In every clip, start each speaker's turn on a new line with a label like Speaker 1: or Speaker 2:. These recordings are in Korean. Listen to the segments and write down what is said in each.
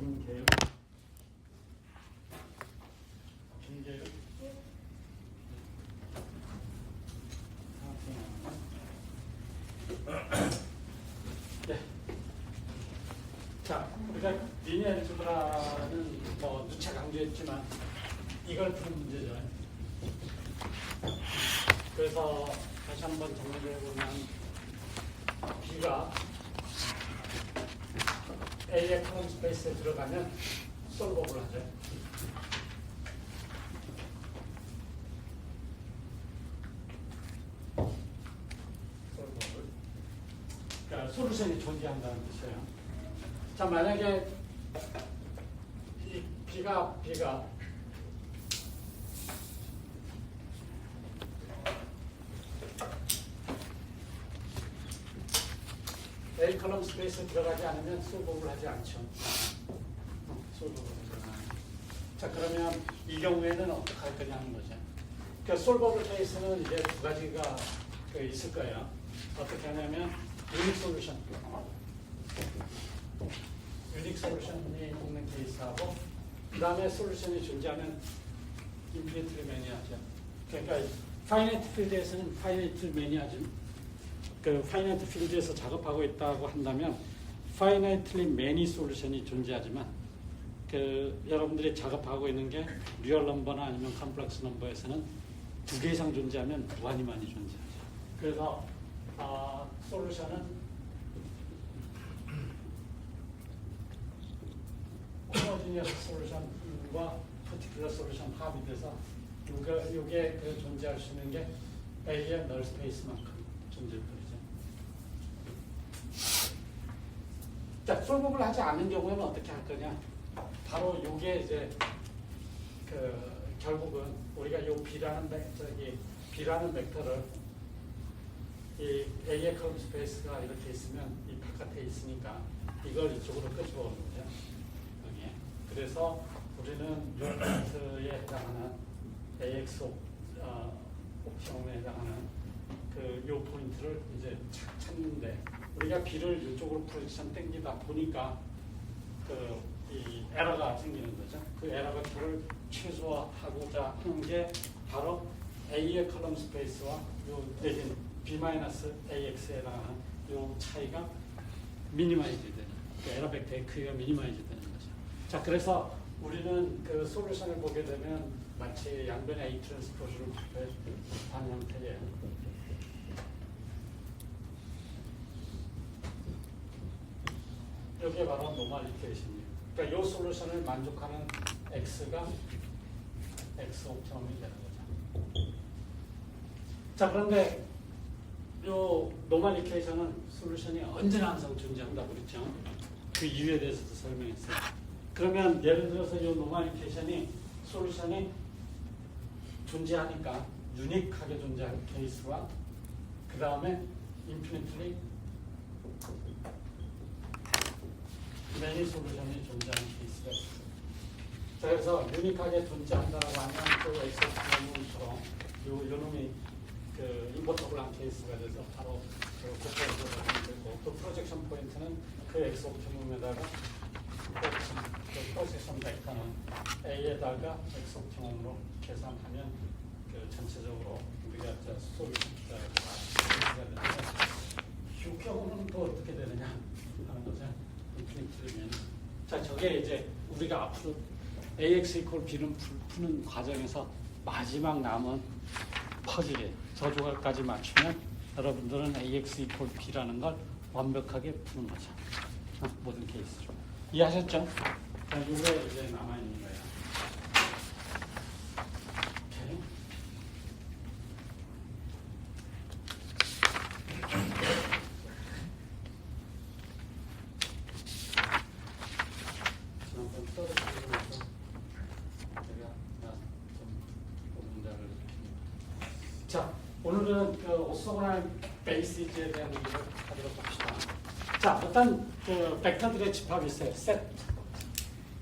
Speaker 1: 김계율. 김계율. 네. 자, 우리가 리니어 알제브라는 뭐 누차 강조했지만 이걸 푸는 문제죠. 그래서 다시 한번 정리해 보면 B가 A의 컬럼 스페이스에 들어가면 솔버블 하죠. 솔버블. 그러니까 솔루션이 존재한다는 뜻이에요. 자, 만약에 이 B가 A 컬럼 스페이스에 들어가지 않으면 솔버블 하지 않죠. 솔버블 하지 않아요. 자, 그러면 이 경우에는 어떻게 할 거냐 하는 거죠. 그러니까 솔버블 케이스는 이제 두 가지가 있을 거예요. 어떻게 하냐면 유닉 솔루션. 유닉 솔루션이 있는 케이스하고 그 다음에 솔루션이 존재하면 인피니트 매니아죠. 그러니까 파이나이트 필드에서는 파이나이트 매니아죠. 그 파이나이트 필드에서 작업하고 있다고 한다면 파이나이틀리 매니 솔루션이 존재하지만 그 여러분들이 작업하고 있는 게 리얼 넘버나 아니면 컴플렉스 넘버에서는 두 개 이상 존재하면 무한히 많이 존재하죠. 그래서 솔루션은 호모지니어스 솔루션과 퍼티큘러 솔루션 합이 돼서 이게 그 존재할 수 있는 게 A의 널 스페이스만큼 존재할 거죠. 자, 솔버블 하지 않는 경우에는 어떻게 할 거냐? 바로 이게 이제 결국은 우리가 요 B라는 벡터를 이 A의 컬럼 스페이스가 이렇게 있으면 이 바깥에 있으니까 이걸 이쪽으로 끄집어 오는 거죠. 여기에. 그래서 우리는 요 벡터에 해당하는 AX 옵션에 해당하는 요 포인트를 이제 찾는데 우리가 B를 이쪽으로 프로젝션 땡기다 보니까 이 에러가 생기는 거죠. 그 에러를 최소화하고자 하는 게 바로 A의 컬럼 스페이스와 내진 B-AX에 해당하는 요 차이가 미니마이즈 되는, 그 에러 벡터의 크기가 미니마이즈 되는 거죠. 자, 그래서 우리는 그 솔루션을 보게 되면 마치 양변의 A 트랜스포즈를 한 형태예요. 이게 바로 노멀리케이션이에요. 그러니까 이 솔루션을 만족하는 X가 X 옵티멈이 되는 거죠. 자, 그런데 이 노멀리케이션은 솔루션이 언제나 항상 존재한다고 그랬죠. 그 이유에 대해서도 설명했어요. 그러면 예를 들어서 이 노멀리케이션이 솔루션이 존재하니까 유니크하게 존재할 케이스와 그 다음에 인피니트리 매니 솔루션이 존재하는 케이스가 있어요. 자, 그래서 유니크하게 존재한다고 하면 또 엑소프로처럼 요 놈이 인버터블한 케이스가 돼서 바로 곱하기로 하면 되고 또 프로젝션 포인트는 그 엑소프로에다가 프로젝션 벡터는 A에다가 엑소프로로 계산하면 전체적으로 우리가 솔루션가 되는데 이 경우는 또 어떻게 되느냐 하는 거죠. 자, 저게 이제 우리가 앞으로 AX 이퀄 B를 푸는 과정에서 마지막 남은 퍼즐에 저 조각까지 맞추면 여러분들은 AX 이퀄 B라는 걸 완벽하게 푸는 거죠. 모든 케이스로. 이해하셨죠? 자, 이게 이제 남아있는 거예요. 오케이. 자, 오늘은 그 오소고날 베이시즈에 대한 얘기를 하도록 합시다. 자, 어떤 벡터들의 집합이 있어요. 세트.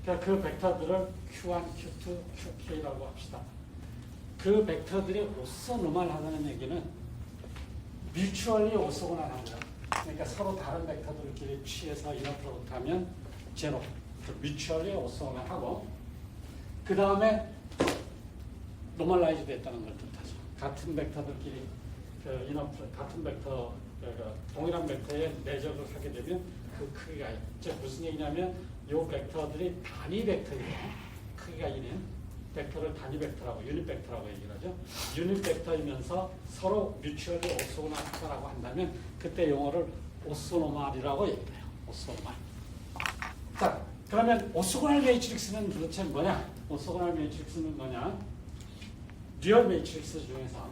Speaker 1: 그러니까 그 벡터들을 Q1, Q2, QK라고 합시다. 그 벡터들이 오소노멀하다는 얘기는 뮤추얼리 오소고날한 거야. 그러니까 서로 다른 벡터들끼리 취해서 이너 프로덕트 하면 제로. 뮤추얼리 오소곤하고 그 다음에 노멀라이즈 됐다는 걸 뜻하죠. 같은 벡터들끼리 같은 벡터 동일한 벡터에 내적을 하게 되면 그 크기가 즉 무슨 얘기냐면 이 벡터들이 단위 벡터예요. 크기가 있는 벡터를 단위 벡터라고 유닛 벡터라고 얘기를 하죠. 유닛 벡터이면서 서로 뮤추얼리 오소곤하다라고 한다면 그때 용어를 오소노말이라고 얘기해요. 오소노말. 자, 그러면 오소고날 매트릭스는 도대체 뭐냐? 오소고날 매트릭스는 뭐냐? 리얼 매트릭스 중에서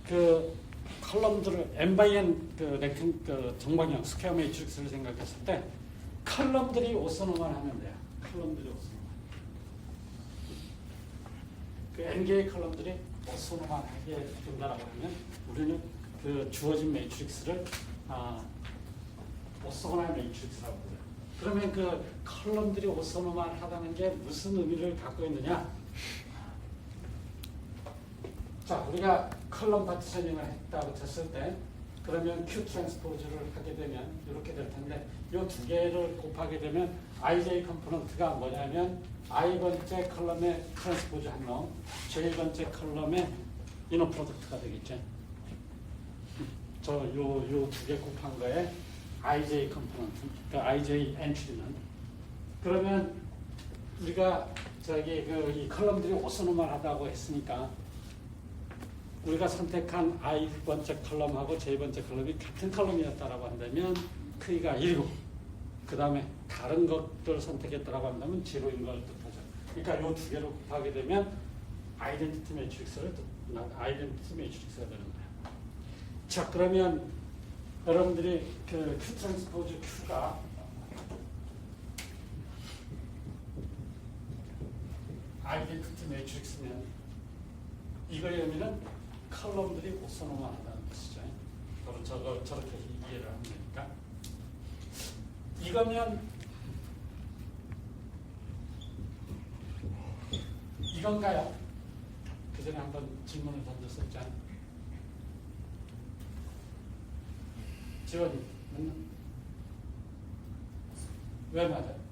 Speaker 1: 그 컬럼들을 n/n 그 정방형 스퀘어 매트릭스를 생각했을 때 컬럼들이 오소노말 하면 돼요. 컬럼들이 오소노말. 그 n개의 컬럼들이 오소노말하게 된다라고 하면 우리는 그 주어진 매트릭스를 오소고날 매트릭스라고 그래요. 그러면 그 컬럼들이 오소노말하다는 게 무슨 의미를 갖고 있느냐? 자, 우리가 컬럼 파티셔닝을 했다고 쳤을 때 그러면 Q 트랜스포즈를 하게 되면 이렇게 될 텐데 이 두 개를 곱하게 되면 IJ 컴포넌트가 뭐냐면 I번째 컬럼의 트랜스포즈 한 놈, J번째 컬럼의 이너 프로덕트가 되겠죠. 요 두 개 곱한 거에 IJ 컴포넌트, 그러니까 IJ 엔트리는 그러면 우리가 이 컬럼들이 오소노멀하다고 했으니까 우리가 선택한 I번째 컬럼하고 J번째 컬럼이 같은 컬럼이었다라고 한다면 크기가 1이고 그 다음에 다른 것들을 선택했다라고 한다면 0인 걸 뜻하죠. 그러니까 이 두 개를 곱하게 되면 아이덴티티 매트릭스가 되는 거예요. 자, 그러면 여러분들이 그 Q 트랜스포즈 Q가 아이덴티티 매트릭스면 이거의 의미는 컬럼들이 오소노멀하다는 것이죠. 저렇게 이해를 하면 되니까. 이거면 이건가요? 그 전에 한번 질문을 던졌었잖아요. 지원이 왜 맞아요?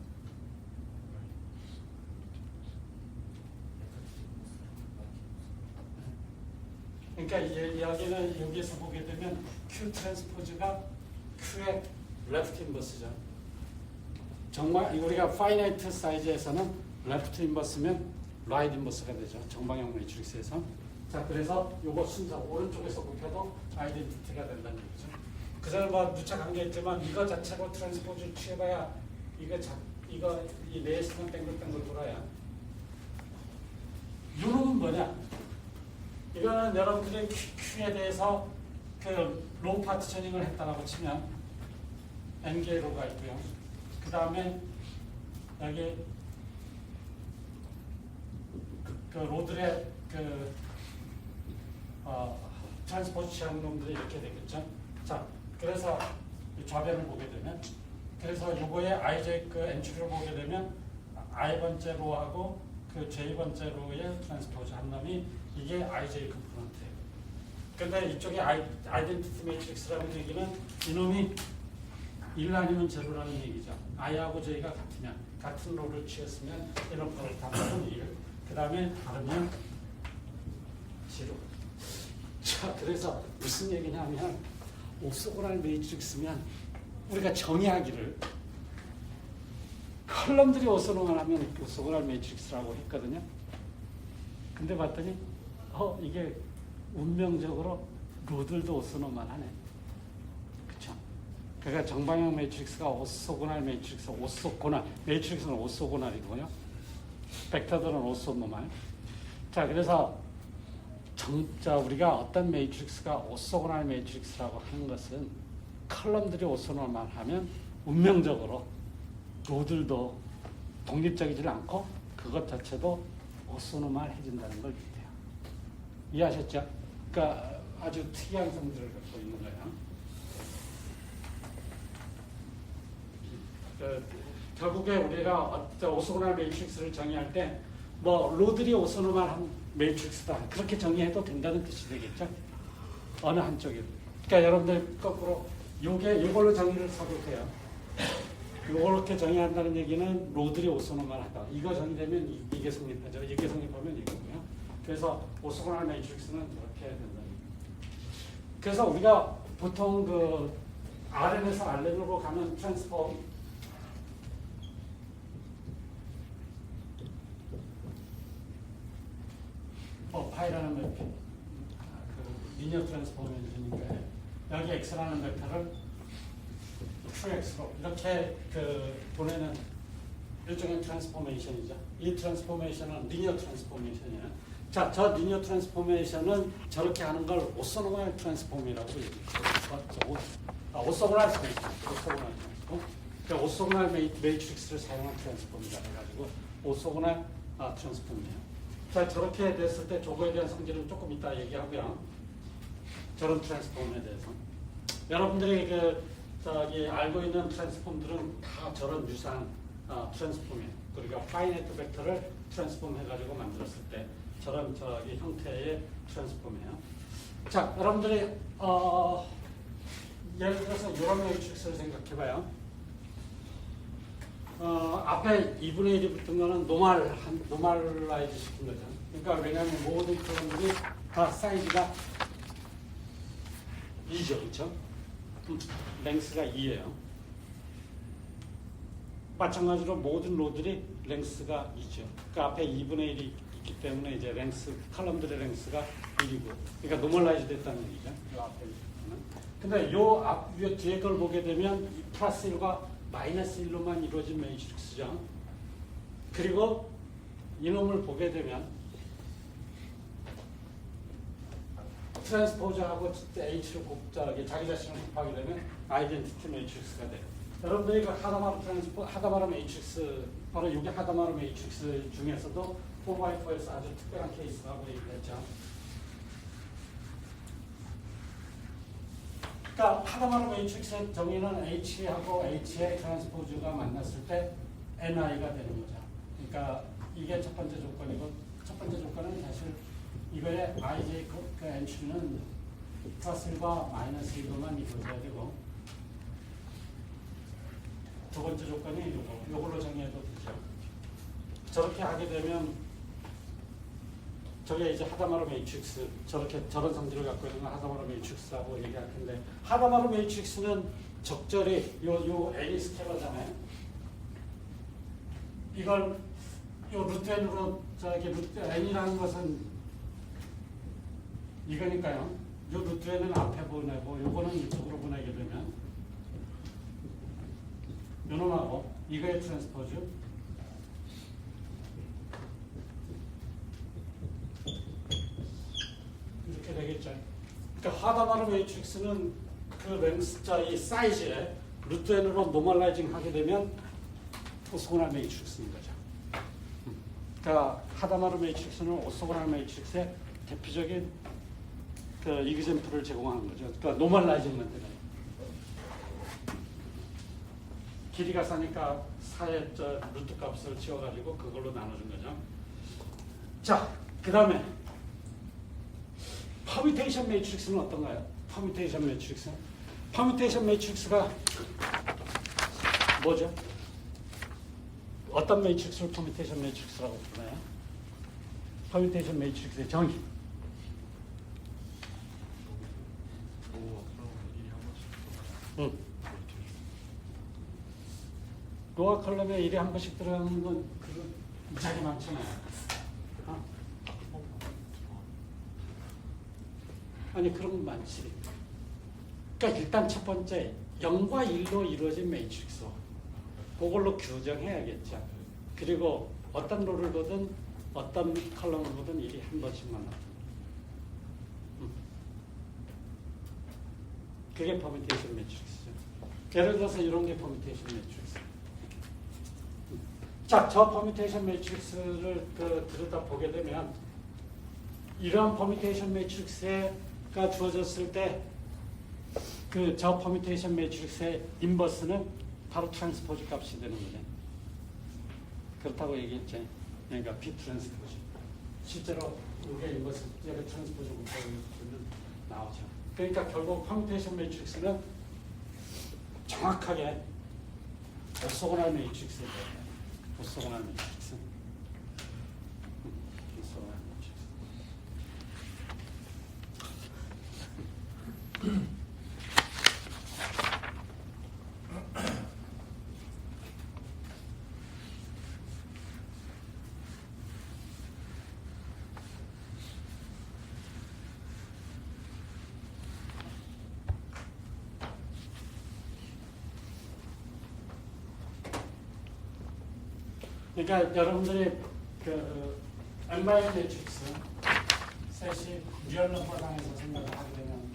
Speaker 1: 그러니까 이야기는 여기에서 보게 되면 Q 트랜스포즈가 Q의 레프트 인버스죠. 정말 우리가 파이나이트 사이즈에서는 레프트 인버스면 라이트 인버스가 되죠. 정방형 매트릭스에서. 자, 그래서 요거 순서 오른쪽에서 곱해도 아이덴티티가 된다는 얘기죠. 그 전에 뭐 누차 강조했지만 이거 자체로 트랜스포즈 취해봐야 이거 이 내에서만 땡글땡글 돌아야. 요놈은 뭐냐? 이거는 여러분들이 Q에 대해서 그 로우 파티셔닝을 했다라고 치면 N개의 로우가 있고요. 그 다음에 여기 그 로드의 트랜스포즈 취한 놈들이 이렇게 되겠죠. 자, 그래서 좌변을 보게 되면 그래서 요거의 IJ 그 엔트리를 보게 되면 I번째 로하고 그 J번째 로의 트랜스포즈 한 놈이 이게 IJ 컴포넌트예요. 근데 이쪽에 아이덴티티 매트릭스라는 얘기는 이놈이 1 아니면 0라는 얘기죠. I하고 J가 같으면 같은 로를 취했으면 이런 거를 담으면 1. 그 다음에 다르면 0. 자, 그래서 무슨 얘기냐면 오소고날 매트릭스면 우리가 정의하기를 컬럼들이 오소노멀하면 오소고날 매트릭스라고 했거든요. 근데 봤더니 이게 운명적으로 로들도 오소노멀하네. 그쵸? 그러니까 정방형 매트릭스가 오소고날 매트릭스, 오소고날 매트릭스는 오소고날이고요. 벡터들은 오소노멀. 자, 그래서 우리가 어떤 매트릭스가 오소고날 매트릭스라고 하는 것은 컬럼들이 오소노멀하면 운명적으로 로들도 독립적이지 않고 그것 자체도 오소노멀해진다는 걸 뜻해요. 이해하셨죠? 그러니까 아주 특이한 성질을 갖고 있는 거예요. 결국에 우리가 오소고날 매트릭스를 정의할 때 뭐 로들이 오소노멀한 매트릭스다 그렇게 정의해도 된다는 뜻이 되겠죠? 어느 한쪽이. 그러니까 여러분들 거꾸로 이걸로 정의를 써볼게요. 이렇게 정의한다는 얘기는 로들이 오소노만 하다. 이거 정의되면 이게 성립하죠. 이게 성립하면 이거고요. 그래서 오소노말 매트릭스는 이렇게 된다. 그래서 우리가 보통 그 RN에서 RN으로 가는 트랜스폼 파이라는 그 리니어 트랜스포메이션이니까 여기 x라는 벡터를 2x로 이렇게 그 보내는 일종의 트랜스포메이션이죠. 이 트랜스포메이션은 리니어 트랜스포메이션이에요. 자, 저 리니어 트랜스포메이션은 저렇게 하는 걸 오소노말 트랜스폼이라고 얘기해요. 오소노말 트랜스폼. 오소노말 매트릭스를 사용한 트랜스폼이라 해가지고 오소노말 트랜스폼이에요. 자, 저렇게 됐을 때 저거에 대한 성질은 조금 이따 얘기하고요. 저런 트랜스폼에 대해서. 여러분들이 알고 있는 트랜스폼들은 다 저런 유사한 트랜스폼이에요. 우리가 파이네트 벡터를 트랜스폼 해가지고 만들었을 때 저런 형태의 트랜스폼이에요. 자, 여러분들이 예를 들어서 이런 매트릭스를 생각해봐요. 앞에 2분의 1이 붙은 거는 노멀라이즈 시킨 거죠. 그러니까 왜냐하면 모든 컬럼들이 다 사이즈가 2죠. 그렇죠? 랭스가 2예요. 마찬가지로 모든 로들이 랭스가 2죠. 그러니까 앞에 2분의 1이 있기 때문에 이제 랭스, 컬럼들의 랭스가 1이고, 그러니까 노멀라이즈 됐다는 얘기죠. 이 앞에 있는. 근데 요 뒤에 걸 보게 되면 플러스 1과 마이너스 1로만 이루어진 매트릭스죠. 그리고 이놈을 보게 되면 트랜스포즈하고 H를 자기 자신을 곱하게 되면 아이덴티티 매트릭스가 돼요. 여러분들이 그 하다마르 매트릭스, 바로 이게 하다마르 매트릭스 중에서도 4x4에서 아주 특별한 케이스라고 얘기했죠. 그러니까 하다마르 매트릭스의 정의는 H하고 H의 트랜스포즈가 만났을 때 NI가 되는 거죠. 그러니까 이게 첫 번째 조건이고, 첫 번째 조건은 사실 이거의 IJ 그 N추는 플러스 1과 마이너스 1로만 이루어져야 되고, 두 번째 조건이 요걸로 정의해도 되죠. 저렇게 하게 되면 저게 이제 하다마르 매트릭스, 저런 성질을 갖고 있는 건 하다마르 매트릭스라고 얘기할 텐데, 하다마르 매트릭스는 적절히 요 N이 스케일러잖아요. 이걸 요 루트 N으로 루트 N이라는 것은 이거니까요. 요 루트 N은 앞에 보내고 요거는 이쪽으로 보내게 되면 요놈하고 이거의 트랜스포즈 이렇게 되겠죠. 그러니까 하다마르 매트릭스는 그 랭스자 이 사이즈에 루트 N으로 노멀라이징 하게 되면 오소고날 매트릭스인 거죠. 그러니까 하다마르 매트릭스는 오소고날 매트릭스의 대표적인 그 이그젠플을 제공하는 거죠. 그러니까 노멀라이징만 되는. 길이가 싸니까 4의 루트 값을 지워가지고 그걸로 나눠준 거죠. 자, 그 다음에 퍼뮤테이션 매트릭스는 어떤가요? 퍼뮤테이션 매트릭스. 퍼뮤테이션 매트릭스가 뭐죠? 어떤 매트릭스를 퍼뮤테이션 매트릭스라고 부르나요? 퍼뮤테이션 매트릭스의 정의. 로아 컬럼에 1에 한 번씩 들어가는 건 무지하게 많잖아요. 아니 그런 건 많지. 그러니까 일단 첫 번째 0과 1로 이루어진 매트릭스 그걸로 규정해야겠죠. 그리고 어떤 로를 보든 어떤 컬럼을 보든 1이 한 번씩만 나옵니다. 그게 퍼뮤테이션 매트릭스죠. 예를 들어서 이런 게 퍼뮤테이션 매트릭스. 자, 저 퍼뮤테이션 매트릭스를 들여다보게 되면 이러한 퍼뮤테이션 매트릭스가 주어졌을 때 저 퍼뮤테이션 매트릭스의 인버스는 바로 트랜스포즈 값이 되는 거죠. 그렇다고 얘기했죠. 그러니까 B 트랜스포즈. 실제로 이게 인버스, 여기 트랜스포즈 곱하면 나오죠. 그러니까 결국 퍼뮤테이션 매트릭스는 정확하게 오소고날 매트릭스에 대해 오소고날 매트릭스. 오소고날 매트릭스. 그러니까 여러분들이 그 엠바이 매트릭스 셋이 리얼 넘버상에서 생각을 하게 되면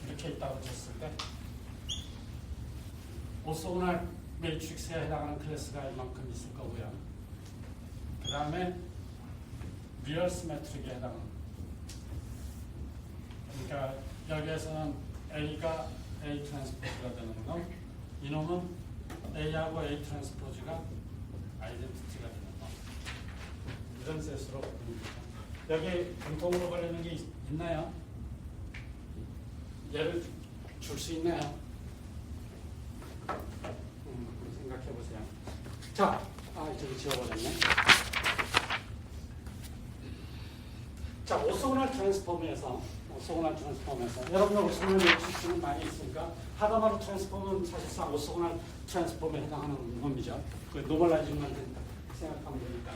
Speaker 1: 이렇게 있다고 쳤을 때 오소고날 매트릭스에 해당하는 클래스가 이만큼 있을 거고요. 그 다음에 리얼 시메트릭에 해당하는, 그러니까 여기에서는 A가 A 트랜스포즈가 되는 거, 이놈은 A하고 A 트랜스포즈가 아이덴티티가 되는 거, 이런 셋으로 봅니다. 여기 공통으로 걸리는 게 있나요? 예를 줄 수 있나요? 생각해 보세요. 자, 저기 지워버렸네. 자, 오소고날 트랜스폼에서 여러분들 오소고날 매트릭스는 많이 있으니까 하다마루 트랜스폼은 사실상 오소고날 트랜스폼에 해당하는 놈이죠. 그 노멀라이징만 생각하면 되니까.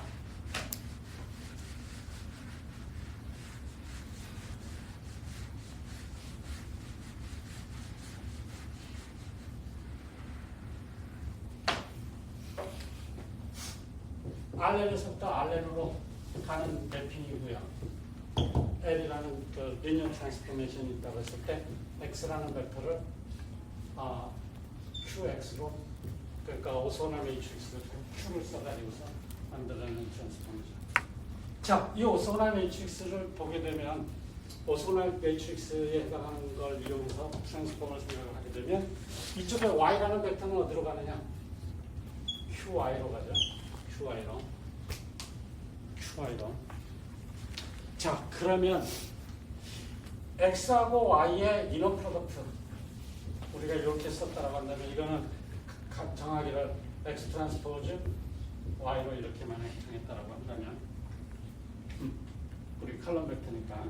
Speaker 1: Rn에서부터 Rn으로 가는 매핑이고요. L이라는 그 리니어 트랜스포메이션이 있다고 했을 때 X라는 벡터를 QX로, 그러니까 오소고날 매트릭스를 Q를 써가지고서 만들어내는 트랜스포메이션. 자, 이 오소고날 매트릭스를 보게 되면 오소고날 매트릭스에 해당하는 걸 이용해서 트랜스폼을 생각을 하게 되면 이쪽에 Y라는 벡터는 어디로 가느냐? QY로 가죠. QY로. 자, 그러면 X하고 Y의 이너 프로덕트, 우리가 이렇게 썼다고 한다면 이거는 정하기를 X 트랜스포즈 Y로 이렇게만 정했다고 한다면 우리 컬럼 벡터니까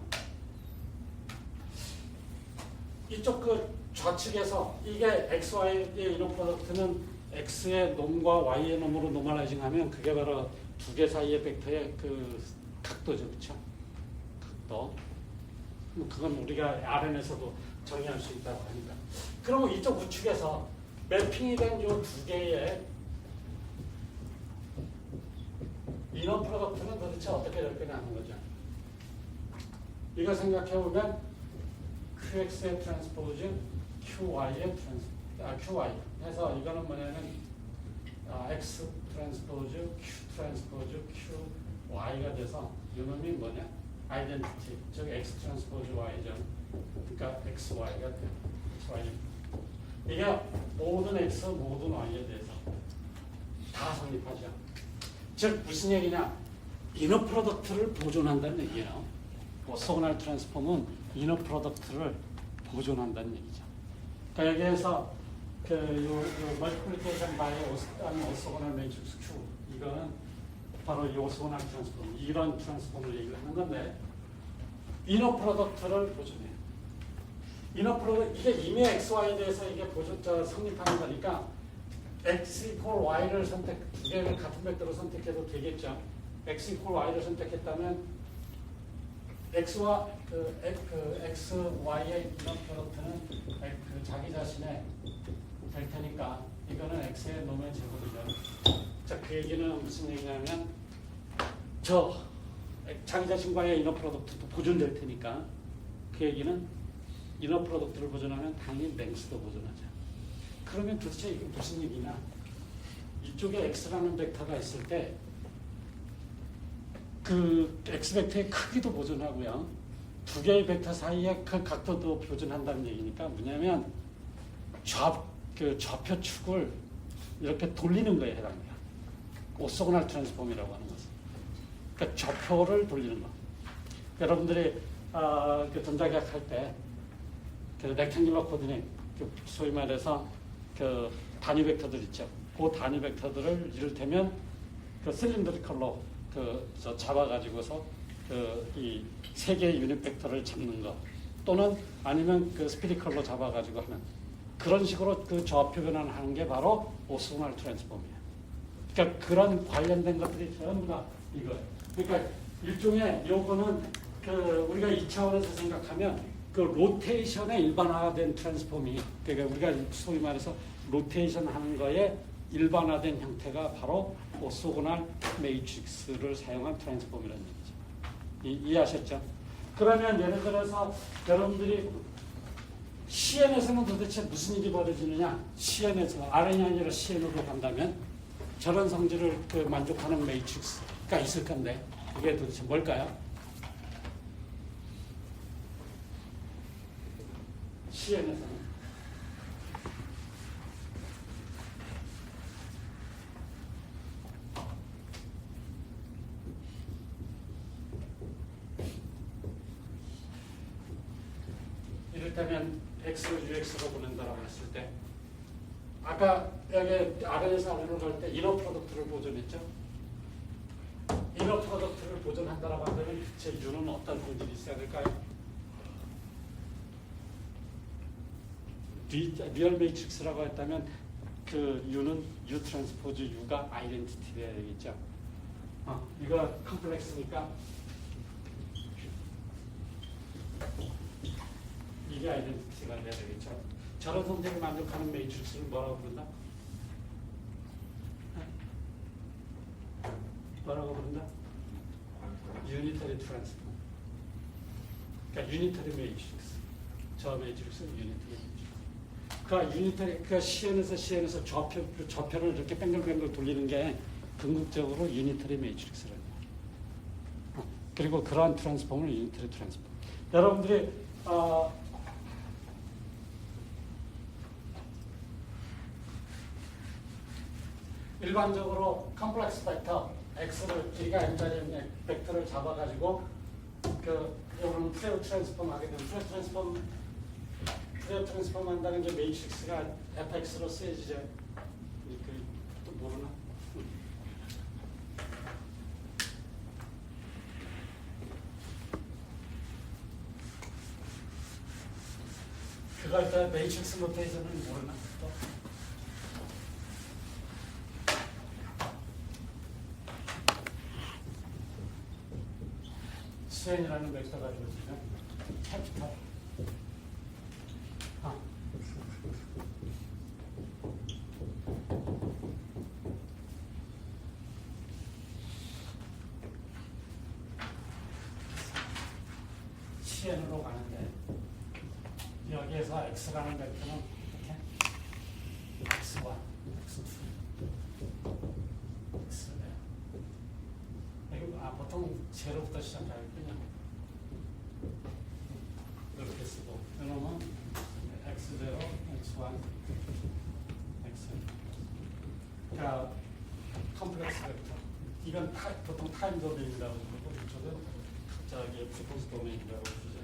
Speaker 1: 이쪽 그 좌측에서 이게 XY의 이너 프로덕트는 X의 놈과 Y의 놈으로 노멀라이징 하면 그게 바로 두 개 사이의 벡터의 그 각도죠. 그렇죠? 각도. 그건 우리가 Rn에서도 정의할 수 있다고 하니까. 그러면 이쪽 우측에서 매핑이 된 이 두 개의 이너 프로덕트는 도대체 어떻게 될 거냐 하는 거죠. 이거 생각해보면 QX의 트랜스포즈, QY의 QY 해서 이거는 뭐냐면 X 트랜스포즈, Q 트랜스포즈, QY가 돼서 이놈이 뭐냐? 아이덴티티, 즉 X 트랜스포즈 Y죠. 그러니까 XY가 돼요. XY. 이게 모든 X, 모든 Y에 대해서 다 성립하죠. 즉 무슨 얘기냐? 이너 프로덕트를 보존한다는 얘기예요. 오소고날 트랜스폼은 이너 프로덕트를 보존한다는 얘기죠. 그러니까 여기에서 그 멀티플리케이션 바이 오소고날 매트릭스 Q, 이거는 바로 이 오소고날 트랜스폼, 이런 트랜스폼을 얘기를 하는 건데, 이너 프로덕트를 보존해요. 이너 프로덕트, 이게 이미 XY에 대해서 이게 성립하는 거니까 X equal Y를 두 개를 같은 벡터로 선택해도 되겠죠. X equal Y를 선택했다면 X와 XY의 이너 프로덕트는 그 자기 자신의 될 테니까 이거는 X의 놈의 제곱이죠. 자, 그 얘기는 무슨 얘기냐면 자기 자신과의 이너 프로덕트도 보존될 테니까 그 얘기는 이너 프로덕트를 보존하면 당연히 랭스도 보존하죠. 그러면 도대체 이게 무슨 얘기냐? 이쪽에 X라는 벡터가 있을 때 그 X 벡터의 크기도 보존하고요. 두 개의 벡터 사이의 그 각도도 보존한다는 얘기니까 뭐냐면 좌표 축을 이렇게 돌리는 거에 해당돼요. 오소고날 트랜스폼이라고 하는 것은. 그러니까 좌표를 돌리는 거. 여러분들이 그 전자계약 할 때 그 렉탱귤러 코디네이트, 소위 말해서 그 단위 벡터들 있죠. 그 단위 벡터들을 이를테면 그 실린드리컬로 저 잡아가지고서 그 이 세 개의 유닛 벡터를 잡는 거, 또는 아니면 그 스피리컬로 잡아가지고 하는 그런 식으로 그 좌표 변환하는 게 바로 오스모날 트랜스폼이에요. 그러니까 그런 관련된 것들이 전부 다 이거예요. 그러니까 일종의 요거는 그 우리가 이 차원에서 생각하면 그 로테이션의 일반화된 트랜스폼이, 그러니까 우리가 소위 말해서 로테이션 하는 거에 일반화된 형태가 바로 오소고날 매트릭스를 사용한 트랜스폼이라는 얘기죠. 이해하셨죠? 그러면 예를 들어서 여러분들이 CN에서는 도대체 무슨 일이 벌어지느냐? CN에서 Rn이 아니라 CN으로 간다면 저런 성질을 그 만족하는 매트릭스가 있을 건데 이게 도대체 뭘까요? CN에서는 이를테면 X를 UX로 보낸다라고 했을 때 아까 여기 R에서 R로 갈 때 이너 프로덕트를 보존했죠? 이너 프로덕트를 보존한다라고 한다면 제 U는 어떤 성질이 있어야 될까요? 리얼 매트릭스라고 했다면 그 U는 U 트랜스포즈 U가 아이덴티티 돼야 되겠죠? 이거 컴플렉스니까 이게 아이덴티티가 돼야 되겠죠. 저런 성질을 만족하는 매트릭스를 뭐라고 부른다? 뭐라고 부른다? 유니터리 트랜스폼. 그러니까 유니터리 매트릭스. 저 매트릭스는 유니터리 매트릭스. 그러니까 유니터리, 그러니까 CN에서 좌표를 이렇게 뱅글뱅글 돌리는 게 궁극적으로 유니터리 매트릭스라는 거예요. 그리고 그러한 트랜스폼을 유니터리 트랜스폼. 여러분들이 일반적으로 컴플렉스 벡터 x를 길이가 m짜리 벡터를 잡아가지고 그 여러분 프레어 트랜스폼 하게 되면 프레어 트랜스폼 한다는 게 매트릭스가 fx로 쓰여지죠. 또 모르나? 그거 일단 매트릭스 노테이션은 모르나? 또? 수행이라는 벡터가 이루어지면 캐피탈 CN으로 가는데 여기에서 X라는 벡터는 이렇게 X1, X2, X네요. 보통 제로부터 시작하겠군요. 이렇게 쓰고 그러면 X0, X1, X. 그러니까 컴플렉스 벡터. 이건 보통 타임 도메인이라고 부르고 이쪽은 저기 프리퀀시 도메인이라고 부르죠.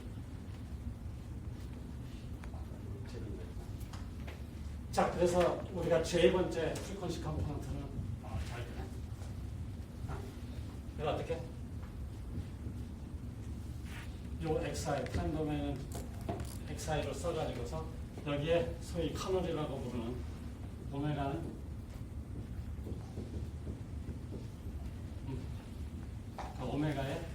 Speaker 1: 자, 그래서 우리가 제일 번째 프리퀀시 컴포넌트는 잘 되네. 이거 어떻게? 요 XI, 타임 도메인은 XI로 써가지고서 여기에 소위 커널이라고 부르는 오메가는 오메가에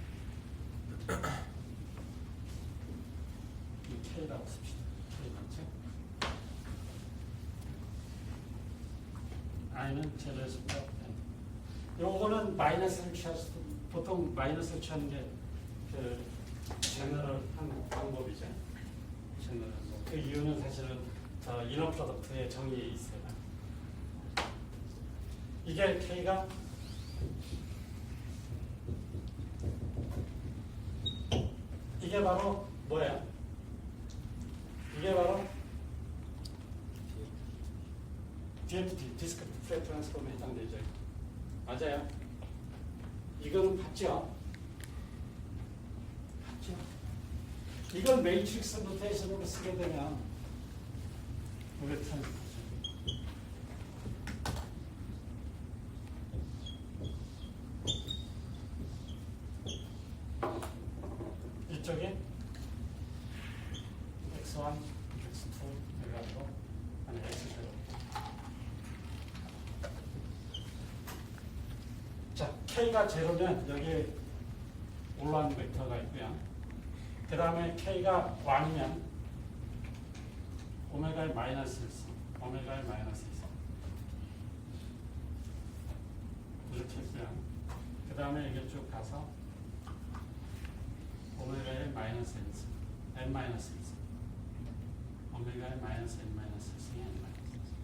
Speaker 1: K라고 씁시다. K 맞죠? I는 제로에서부터 N. 요거는 마이너스를 취할 수도, 보통 마이너스를 취하는 게 그 제너럴한 방법이죠. 제너럴. 그 이유는 사실은 저 이너 프로덕트의 정의에 있어요. 이게 K가 이게 바로 뭐야? 이게 바로 DFT, 디스크리트 프레 트랜스폼에 해당되죠. 맞아요. 이거는 봤죠? 봤죠? 이걸 매트릭스 노테이션으로 쓰게 되면 우리 트랜스폼 K가 제로면 여기 올라오는 벡터가 있고요. 그 다음에 K가 1이면 오메가의 마이너스 1, 오메가의 마이너스 1 이렇게 있고요. 그 다음에 이게 쭉 가서 오메가의 마이너스 1, n 마이너스 1, 오메가의 마이너스 n 마이너스 1, n 마이너스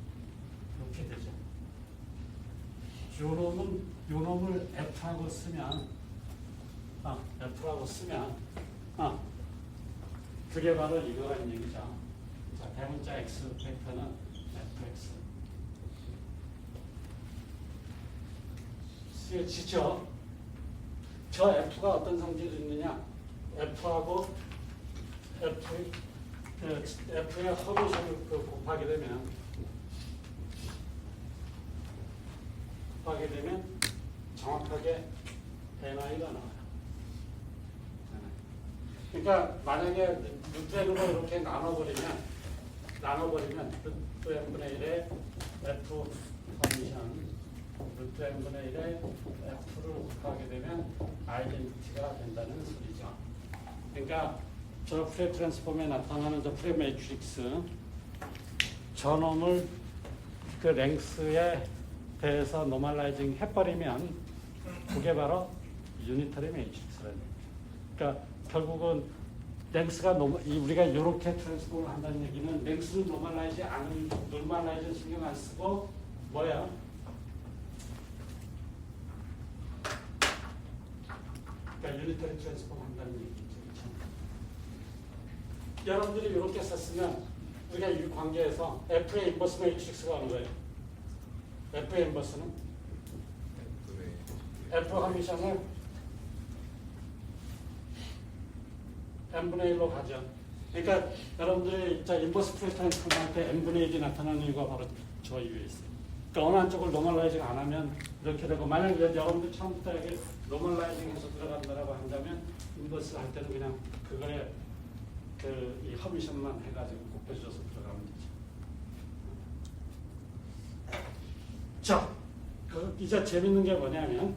Speaker 1: 1 이렇게 되죠. 요 놈을 F라고 쓰면 F라고 쓰면 그게 바로 이거라는 얘기죠. 자, 대문자 X 벡터는 Fx 쓰여지죠. 저 F가 어떤 성질이 있느냐? F하고 F의 허비션을 곱하게 되면 정확하게 NI가 나와요. 그러니까 만약에 루트n으로 이렇게 나눠버리면 루트 n분의 1의 F 커미션 루트 n분의 1의 F를 곱하게 되면 아이덴티티가 된다는 소리죠. 그러니까 저 프레 트랜스폼에 나타나는 저 프레 매트릭스 저놈을 그 랭스에 대해서 노멀라이징 해버리면 그게 바로 유니터리 매트릭스라는 얘기죠. 그러니까 결국은 랭스가 우리가 이렇게 트랜스폼을 한다는 얘기는 랭스를 노멀라이징 신경 안 쓰고 뭐야? 그러니까 유니터리 트랜스폼 한다는 얘기죠. 그렇죠? 여러분들이 이렇게 썼으면 우리가 이 관계에서 F의 인버스 매트릭스가 어느 거예요? F의 인버스는 F 커미션을 n분의 1로 가죠. 그러니까 여러분들이 인버스 프레 트랜스폼 할 때 n분의 1이 나타나는 이유가 바로 저 이유에 있어요. 그러니까 어느 한쪽을 노멀라이징 안 하면 이렇게 되고, 만약 여러분들 처음부터 이렇게 노멀라이징해서 들어간다라고 한다면 인버스 할 때는 그냥 그거에 이 허미션만 해가지고 곱해줘서 들어가면 되죠. 자, 이제 재밌는 게 뭐냐면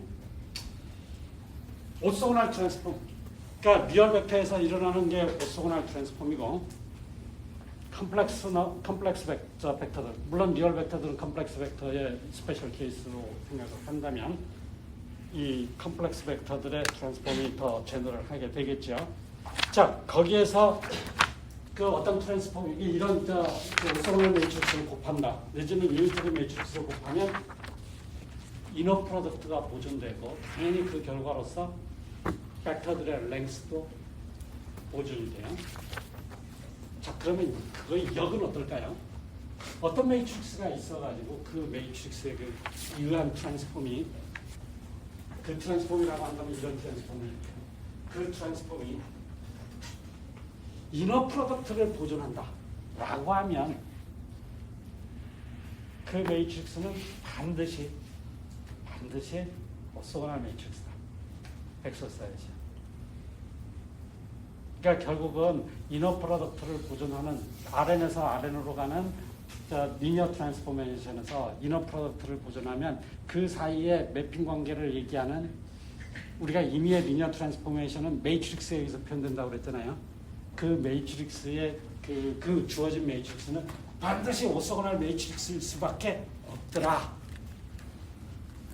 Speaker 1: 오소고날 트랜스폼. 그러니까 리얼 벡터에서 일어나는 게 오소고날 트랜스폼이고 컴플렉스 벡터들, 물론 리얼 벡터들은 컴플렉스 벡터의 스페셜 케이스로 생각을 한다면 이 컴플렉스 벡터들의 트랜스폼이 더 제너럴하게 되겠죠. 자, 거기에서 그 어떤 트랜스폼이 이런 오소고날 매트릭스를 곱한다, 내지는 유니터리 매트릭스를 곱하면 이너 프로덕트가 보존되고 당연히 그 결과로서 벡터들의 랭스도 보존이 돼요. 자, 그러면 그거의 역은 어떨까요? 어떤 매트릭스가 있어가지고 그 매트릭스의 그 유한 트랜스폼이, 그 트랜스폼이라고 한다면 이런 트랜스폼이, 그 트랜스폼이 이너 프로덕트를 보존한다 라고 하면 그 매트릭스는 반드시 오소고날 매트릭스다. 엑서사이즈. 그러니까 결국은 이너 프로덕트를 보존하는 RN에서 RN으로 가는 리니어 트랜스포메이션에서 이너 프로덕트를 보존하면 그 사이에 매핑 관계를 얘기하는, 우리가 임의의 리니어 트랜스포메이션은 매트릭스에 의해서 표현된다고 그랬잖아요. 그 매트릭스의 그 주어진 매트릭스는 반드시 오소고날 매트릭스일 수밖에 없더라.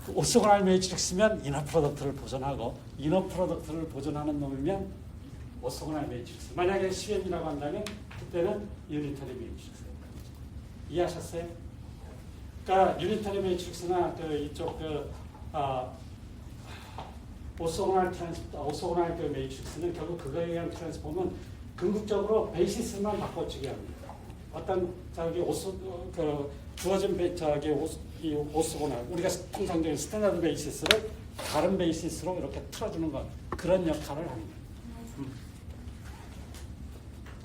Speaker 1: 오소고날 매트릭스면 이너 프로덕트를 보존하고, 이너 프로덕트를 보존하는 놈이면 오소고날 매트릭스. 만약에 CN이라고 한다면 그때는 유니터리 매트릭스예요. 이해하셨어요? 그러니까 유니터리 매트릭스나 이쪽 오소고날 그 매트릭스는 결국 그거에 의한 트랜스폼은 궁극적으로 베이시스만 바꿔주게 합니다. 어떤 주어진 이 오소고날, 우리가 통상적인 스탠다드 베이시스를 다른 베이시스로 이렇게 틀어주는 것, 그런 역할을 합니다.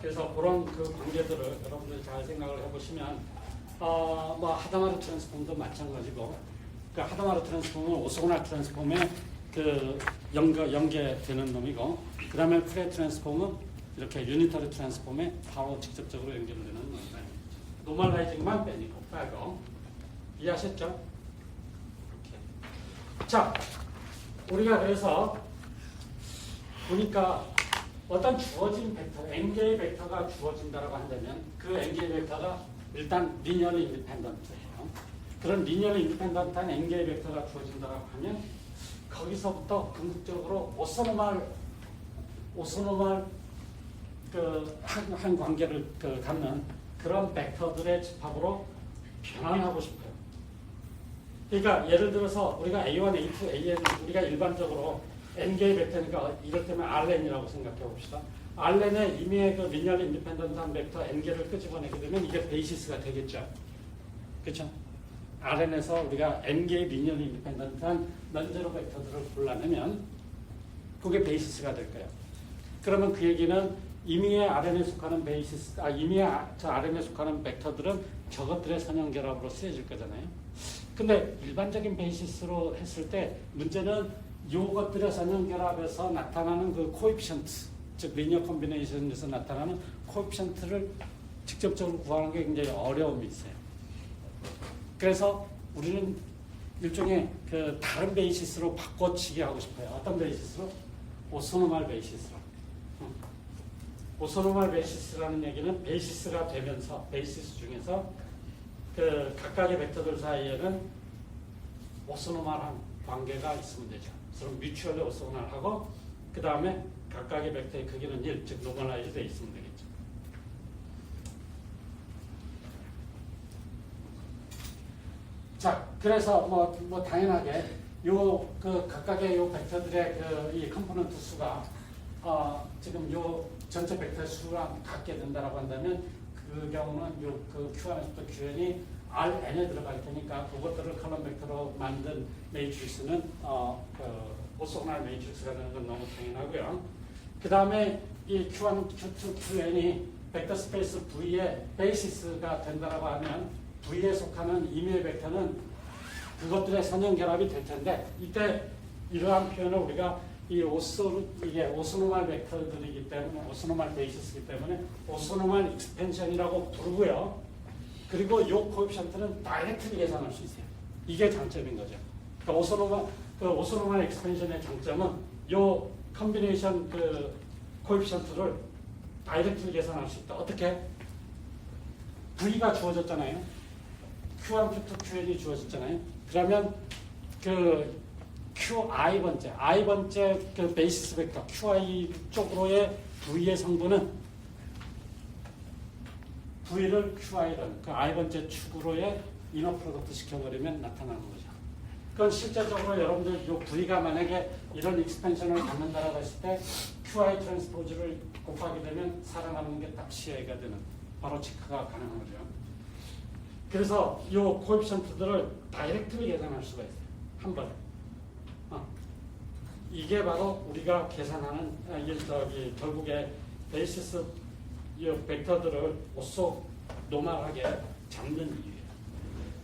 Speaker 1: 그래서 그런 그 관계들을 여러분들 잘 생각을 해보시면, 뭐 하다마르 트랜스폼도 마찬가지고, 그 하다마르 트랜스폼은 오소고날 트랜스폼에 그 연계되는 놈이고, 그 다음에 프레 트랜스폼은 이렇게 유니터리 트랜스폼에 바로 직접적으로 연결되는 놈입니다. 노멀라이징만 빼고. 이해하셨죠? 이렇게. 자, 우리가 그래서 보니까 어떤 주어진 벡터, n개의 벡터가 주어진다고 한다면 그 n개의 벡터가 일단 리니어리 인디펜던트예요. 그런 리니어리 인디펜던트한 n개의 벡터가 주어진다고 하면 거기서부터 궁극적으로 오소노말 한 관계를 갖는 그런 벡터들의 집합으로 변환하고 싶어요. 그러니까 예를 들어서 우리가 A1, A2, AN 우리가 일반적으로 n개의 벡터니까 이럴 때면 Rn이라고 생각해 봅시다. Rn에 이미의 그 리니어리 인디펜던트한 벡터 n개를 끄집어내게 되면 이게 베이시스가 되겠죠. 그렇죠? Rn에서 우리가 n개의 리니어리 인디펜던트한 넌제로 벡터들을 골라내면 그게 베이시스가 될 거예요. 그러면 그 얘기는 임의의 Rn에 속하는 임의의 Rn에 속하는 벡터들은 저것들의 선형결합으로 쓰여질 거잖아요. 근데 일반적인 베이시스로 했을 때 문제는 이것들의 선형결합에서 나타나는 그 코에피션트, 즉 리니어 콤비네이션에서 나타나는 코에피션트를 직접적으로 구하는 게 굉장히 어려움이 있어요. 그래서 우리는 일종의 그 다른 베이시스로 바꿔치기 하고 싶어요. 어떤 베이시스로? 오소노말 베이시스로. 오소노말 베이시스라는 얘기는 베이시스가 되면서 베이시스 중에서 그 각각의 벡터들 사이에는 오소노말한 관계가 있으면 되죠. 그럼 뮤추얼리 오소노말하고 그 다음에 각각의 벡터의 크기는 1, 즉 노멀라이즈 되어 있으면 되겠죠. 자, 그래서 뭐 당연하게 요 그 각각의 요 벡터들의 그 이 컴포넌트 수가 지금 요 전체 벡터 수랑 같게 된다라고 한다면 그 경우는 요 그 Q1에서부터 Qn이 Rn에 들어갈 테니까 그것들을 컬럼 벡터로 만든 매트릭스는 오소노말 매트릭스가 되는 건 너무 당연하고요. 그 다음에 이 Q1, Q2, Qn이 벡터 스페이스 V의 베이시스가 된다라고 하면 V에 속하는 임의의 벡터는 그것들의 선형 결합이 될 텐데 이때 이러한 표현을 우리가 이게 오소노말 벡터들이기 때문에 오소노말 베이시스이기 때문에 오소노말 익스펜션이라고 부르고요. 그리고 이 코에피션트는 다이렉트리 계산할 수 있어요. 이게 장점인 거죠. 그러니까 오소노말 익스펜션의 장점은 이 컨비네이션 그 코에피션트를 다이렉트리 계산할 수 있다. 어떻게? V가 주어졌잖아요. Q1, Q2, Qn이 주어졌잖아요. 그러면 그 i번째 그 베이시스 벡터 QI 쪽으로의 V의 성분은 V를 QI를 그 i번째 축으로의 이너 프로덕트 시켜버리면 나타나는 거죠. 그건 실제적으로 여러분들 요 V가 만약에 이런 익스펜션을 갖는다라고 했을 때 QI 트랜스포즈를 곱하게 되면 살아남는 게 딱 CI가 되는 바로 체크가 가능한 거죠. 그래서 이 코에피션트들을 다이렉트리 계산할 수가 있어요. 한 번에. 이게 바로 우리가 계산하는 결국에 베이시스 이 벡터들을 오소노말하게 잡는 이유예요.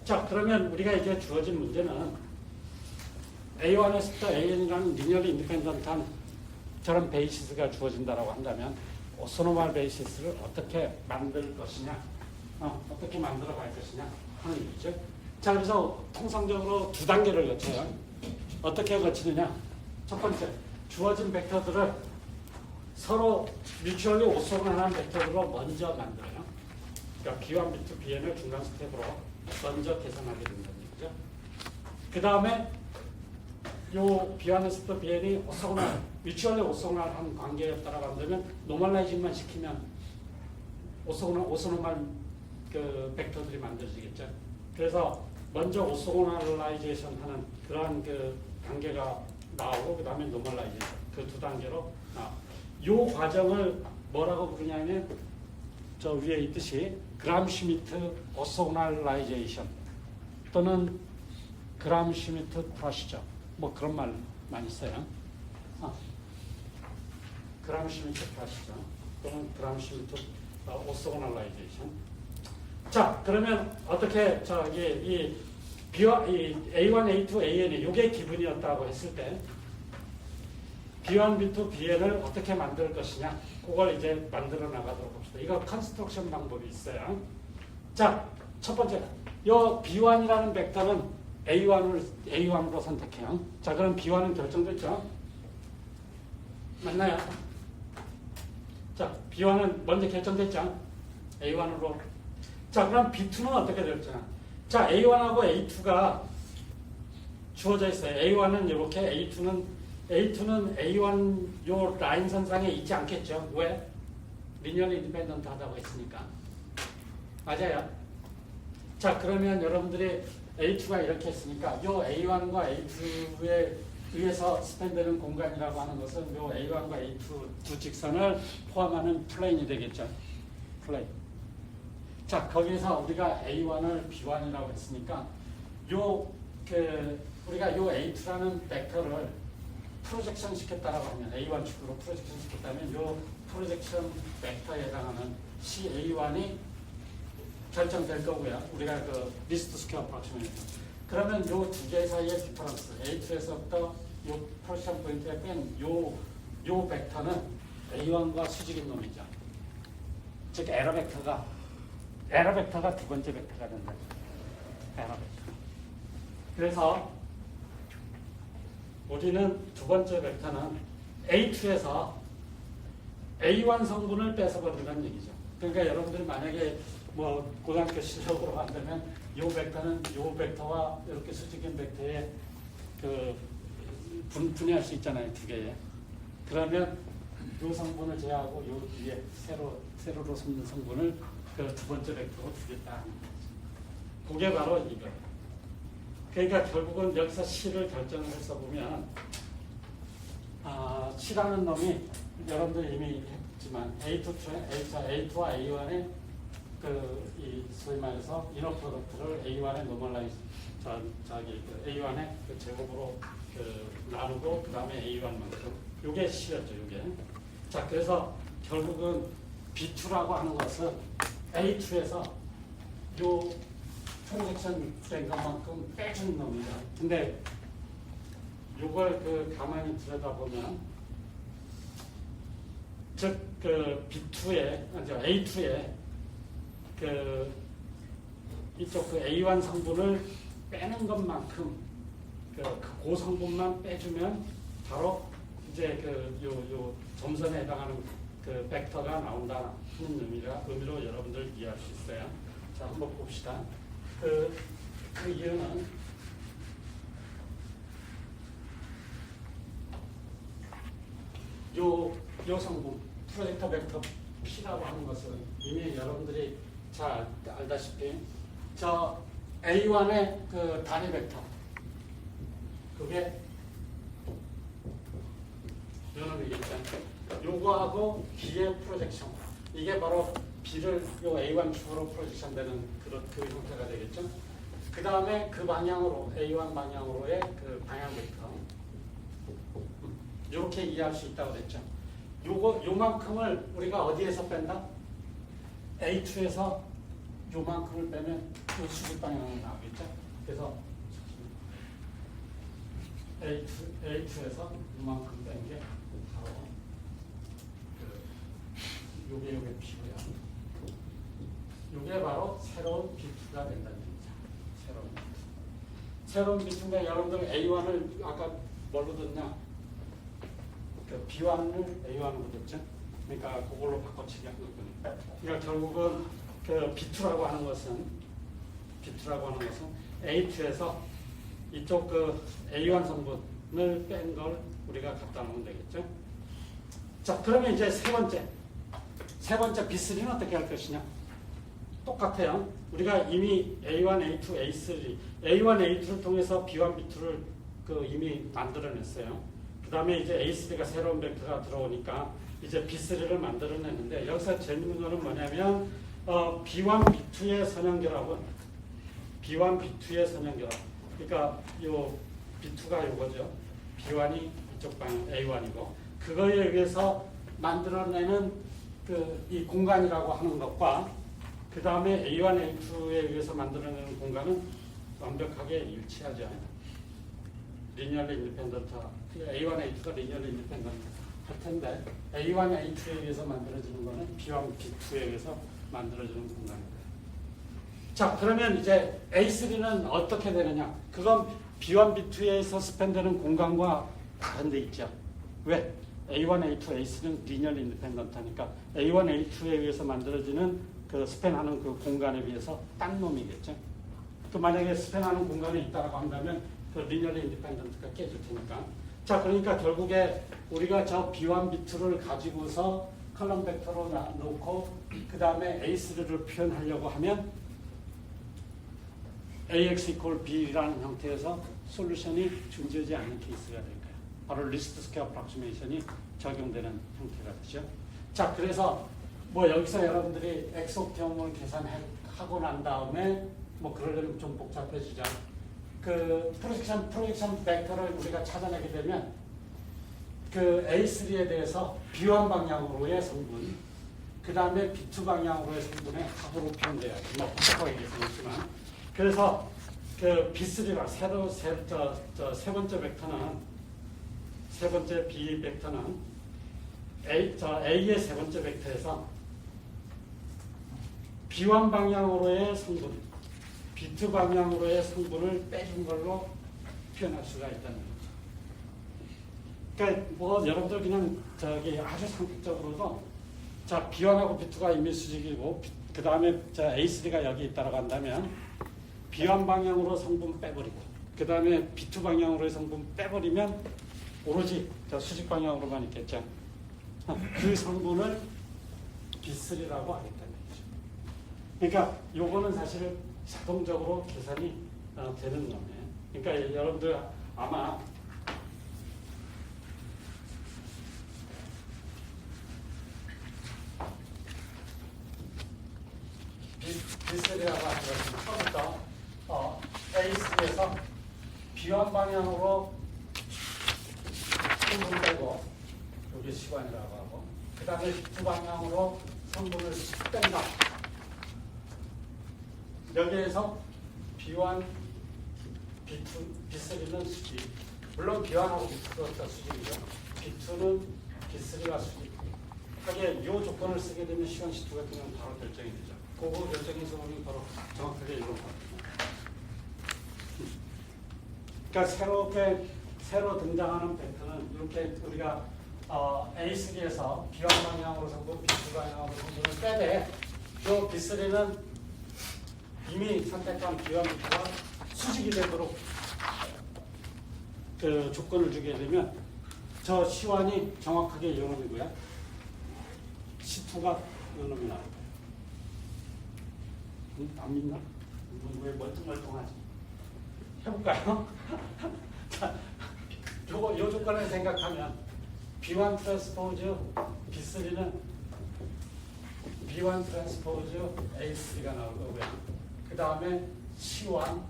Speaker 1: 자, 그러면 우리가 이제 주어진 문제는 A1에서부터 AN이라는 리니어리 인디펜던트한 저런 베이시스가 주어진다라고 한다면 오소노말 베이시스를 어떻게 만들 것이냐, 어떻게 만들어 갈 것이냐 하는 얘기죠. 자, 그래서 통상적으로 두 단계를 거쳐요. 어떻게 거치느냐? 첫 번째, 주어진 벡터들을 서로 뮤추얼리 오소노말한 벡터로 먼저 만들어요. 그러니까 B1, B2, Bn을 중간 스텝으로 먼저 계산하게 된다는 얘기죠. 그 다음에 요 B1에서부터 Bn이 뮤추얼리 오소노말한 관계였다라고 한다면 노멀라이징만 시키면 오소노말 그 벡터들이 만들어지겠죠. 그래서 먼저 오소노말라이제이션 하는 그러한 그 단계가 나오고 그 다음에 노멀라이제이션 그 두 단계로 이 과정을 뭐라고 부르냐면 저 위에 있듯이 그람슈미트 오소널라이제이션 또는 그람슈미트 프로시저 뭐 그런 말 많이 써요. 그람슈미트 프로시저 또는 그람슈미트 오소널라이제이션. 자, 그러면 어떻게 이 A1, A2, AN이 이게 기분이었다고 했을 때 B1, B2, BN을 어떻게 만들 것이냐 그걸 이제 만들어 나가도록 합시다. 이거 컨스트럭션 방법이 있어요. 자, 첫 번째 이 B1이라는 벡터는 A1으로 선택해요. 자, 그럼 B1은 결정됐죠? 맞나요? 자, B1은 먼저 결정됐죠? A1으로. 자, 그럼 B2는 어떻게 될지? 자, A1하고 A2가 주어져 있어요. A1은 이렇게, A2는 A1 요 라인 선상에 있지 않겠죠? 왜? 리니어리 인디펜던트 하다고 했으니까. 맞아요. 자, 그러면 여러분들이 A2가 이렇게 했으니까 요 A1과 A2에 의해서 스팬되는 공간이라고 하는 것은 요 A1과 A2 두 직선을 포함하는 플레인이 되겠죠. 플레인. 자, 거기에서 우리가 A1을 B1이라고 했으니까 우리가 요 A2라는 벡터를 프로젝션 시켰다라고 하면 A1 축으로 프로젝션 시켰다면 요 프로젝션 벡터에 해당하는 CA1이 결정될 거고요. 우리가 그 리스트 스퀘어 프락시메이션. 그러면 요 두 개 사이의 디퍼런스, A2에서부터 요 프로젝션 포인트에 뺀 요 벡터는 A1과 수직인 놈이죠. 즉 에러 벡터가 두 번째 벡터가 된다. 에러 벡터. 그래서 우리는 두 번째 벡터는 A2에서 A1 성분을 뺏어버린다는 얘기죠. 그러니까 여러분들이 만약에 뭐 고등학교 실력으로 간다면 요 벡터는 요 벡터와 이렇게 수직인 벡터에 그 분해할 수 있잖아요, 두 개에. 그러면 요 성분을 제외하고 요 뒤에 세로로 숨는 성분을 그 두 번째 벡터로 두겠다. 그게 바로 이거. 그러니까 결국은 여기서 C를 결정을 해서 보면 C라는 놈이 여러분들 이미 했지만 A2와 A1의 이 소위 말해서 이너 프로덕트를 A1의 노멀라이즈 A1의 그 제곱으로 나누고 그 다음에 A1만큼 요게 C였죠. 요게. 자, 그래서 결국은 B2라고 하는 것은 A2에서 요 프로젝션 된 것만큼 빼준 놈이죠. 근데 요걸 가만히 들여다보면 즉 A2에 이쪽 A1 성분을 빼는 것만큼 그 성분만 빼주면 바로 이제 요 점선에 해당하는 그 벡터가 나온다는 의미로 여러분들 이해할 수 있어요. 자, 한번 봅시다. 그 이유는 요 성분 프로젝터 벡터 P라고 하는 것은 이미 여러분들이 잘 알다시피 저 A1의 그 단위 벡터 그게 요놈이겠죠. 요거하고 B의 프로젝션 이게 바로 B를 요 A1 축으로 프로젝션 되는 그 형태가 되겠죠. 그 다음에 그 방향으로 A1 방향으로의 그 방향 벡터 이렇게 이해할 수 있다고 그랬죠. 요만큼을 우리가 어디에서 뺀다? A2에서 요만큼을 빼면 요 수직 방향으로 나오겠죠. 그래서 A2에서 요만큼 뺀 게 바로 요게 B고요. 요게 바로 새로운 B2가 된다는 얘기죠. 새로운 B2인데 여러분들 A1을 아까 뭘로 듣냐? B1을 A1으로 듣죠. 그러니까 그걸로 바꿔치기 한 거거든요. 그러니까 결국은 B2라고 하는 것은 A2에서 이쪽 A1 성분을 뺀 걸 우리가 갖다 놓으면 되겠죠. 자, 그러면 이제 세 번째 B3는 어떻게 할 것이냐? 똑같아요. 우리가 이미 A1, A2, A1, A2를 통해서 B1, B2를 이미 만들어냈어요. 그 다음에 이제 A3가 새로운 벡터가 들어오니까 이제 B3를 만들어냈는데 여기서 재밌는 거는 뭐냐면 B1, B2의 선형결합은 B1, B2의 선형결합. 그러니까 요 B2가 요거죠. B1이 이쪽 방향 A1이고 그거에 의해서 만들어내는 이 공간이라고 하는 것과 그 다음에 A1, A2에 의해서 만들어내는 공간은 완벽하게 일치하죠. 리니어리 인디펜던트. A1, A2가 리니어리 인디펜던트 할 텐데 A1, A2에 의해서 만들어지는 거는 B1, B2에 의해서 만들어지는 공간입니다. 자, 그러면 이제 A3는 어떻게 되느냐? 그건 B1, B2에서 스팬되는 공간과 다른 데 있죠. 왜? A1, A2, A3는 리니얼 인디펜던트니까 A1, A2에 의해서 만들어지는 그 스팬하는 그 공간에 비해서 딴 놈이겠죠. 그 만약에 스팬하는 공간에 있다고 한다면 그 리니얼 인디펜던트가 깨질 테니까. 자, 그러니까 결국에 우리가 저 B1, B2를 가지고서 컬럼 벡터로 놓고 그 다음에 A3를 표현하려고 하면 AX equal B라는 형태에서 솔루션이 존재하지 않는 케이스가 될 거예요. 바로 리스트 스퀘어 어프로크시메이션이 적용되는 형태가 되죠. 자, 그래서 뭐 여기서 여러분들이 엑소티엄을 계산하고 난 다음에 뭐 그러려면 좀 복잡해지죠. 그 프로젝션 벡터를 우리가 찾아내게 되면 그 A3에 대해서 B1 방향으로의 성분, 그 다음에 B2 방향으로의 성분의 합으로 표현돼야 돼. 뭐 복잡하게 얘기했지만. 그래서 그 B3가 세 번째 벡터는 세 번째 B 벡터는 A의 세 번째 벡터에서 B1 방향으로의 성분, B2 방향으로의 성분을 빼준 걸로 표현할 수가 있다는 거죠. 그러니까 뭐 여러분들 그냥 저기 아주 상식적으로도 자 B1하고 B2가 이미 수직이고 그 다음에 A3가 여기 있다고 한다면 B1 방향으로 성분 빼버리고 그 다음에 B2 방향으로의 성분 빼버리면 오로지 저 수직 방향으로만 있겠죠. 그 성분을 B3라고 하겠다는 거죠. 그러니까 요거는 사실 자동적으로 계산이 되는 거네요. 그러니까 여러분들 아마 B3라고 하는 것은 처음부터 A3에서 B1 방향으로 성분 빼고 여기 시간이라고 하고 그 다음에 B2 방향으로 성분을 뺀다. 여기에서 B1, B2, B3는 수직. 물론 B1하고 B2가 수직이죠. B2는 B3가 수직. 하게 이 조건을 쓰게 되면 시간 C2 같은 경우는 바로 결정이 되죠. 그거 결정의 성분이 바로 정확하게 이런 거거든요. 그러니까 새로 등장하는 벡터는 이렇게 우리가 A3에서 B1 방향으로 성분, B2 방향으로 성분을 빼되 이 B3는 이미 선택한 B1, B2가 수직이 되도록 그 조건을 주게 되면 저 C1이 정확하게 이 놈이고요. C2가 이 놈이 나올 거예요. 안 믿나? 왜 멀뚱멀뚱하지? 해볼까요? 자, 요 조건을 생각하면 B1 트랜스포즈 B3는 B1 트랜스포즈 A3가 나올 거고요. 그 다음에 C1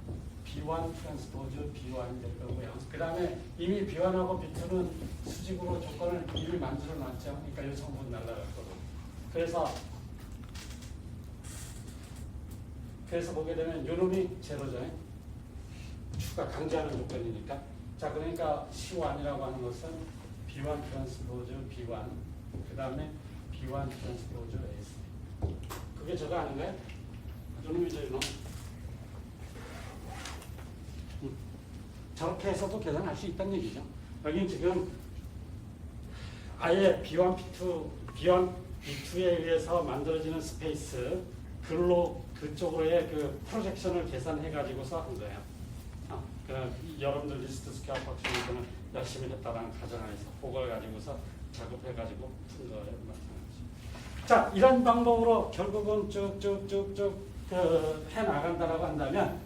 Speaker 1: B1 트랜스포즈 B1이 될 거고요. 그 다음에 이미 B1하고 B2는 수직으로 조건을 이미 만들어 놨죠. 그러니까 이 성분 날라갈 거고. 그래서 보게 되면 요 놈이 제로죠. 추가 강제하는 조건이니까. 자, 그러니까 C1이라고 하는 것은 B1 트랜스포즈 B1, 그 다음에 B1 트랜스포즈 A3. 그게 저거 아닌가요? 요 놈이죠, 요 놈. 저렇게 해서도 계산할 수 있다는 얘기죠. 여기 지금 아예 B1, B2에 의해서 만들어지는 스페이스, 그쪽으로의 그 프로젝션을 계산해 가지고서 한 거예요. 여러분들 리스트 스퀘어 어프로크시메이션을 열심히 했다라는 가정하에서 그걸 가지고서 작업해 가지고 푼 거예요. 마찬가지. 자, 이런 방법으로 결국은 쭉쭉쭉쭉 해 나간다라고 한다면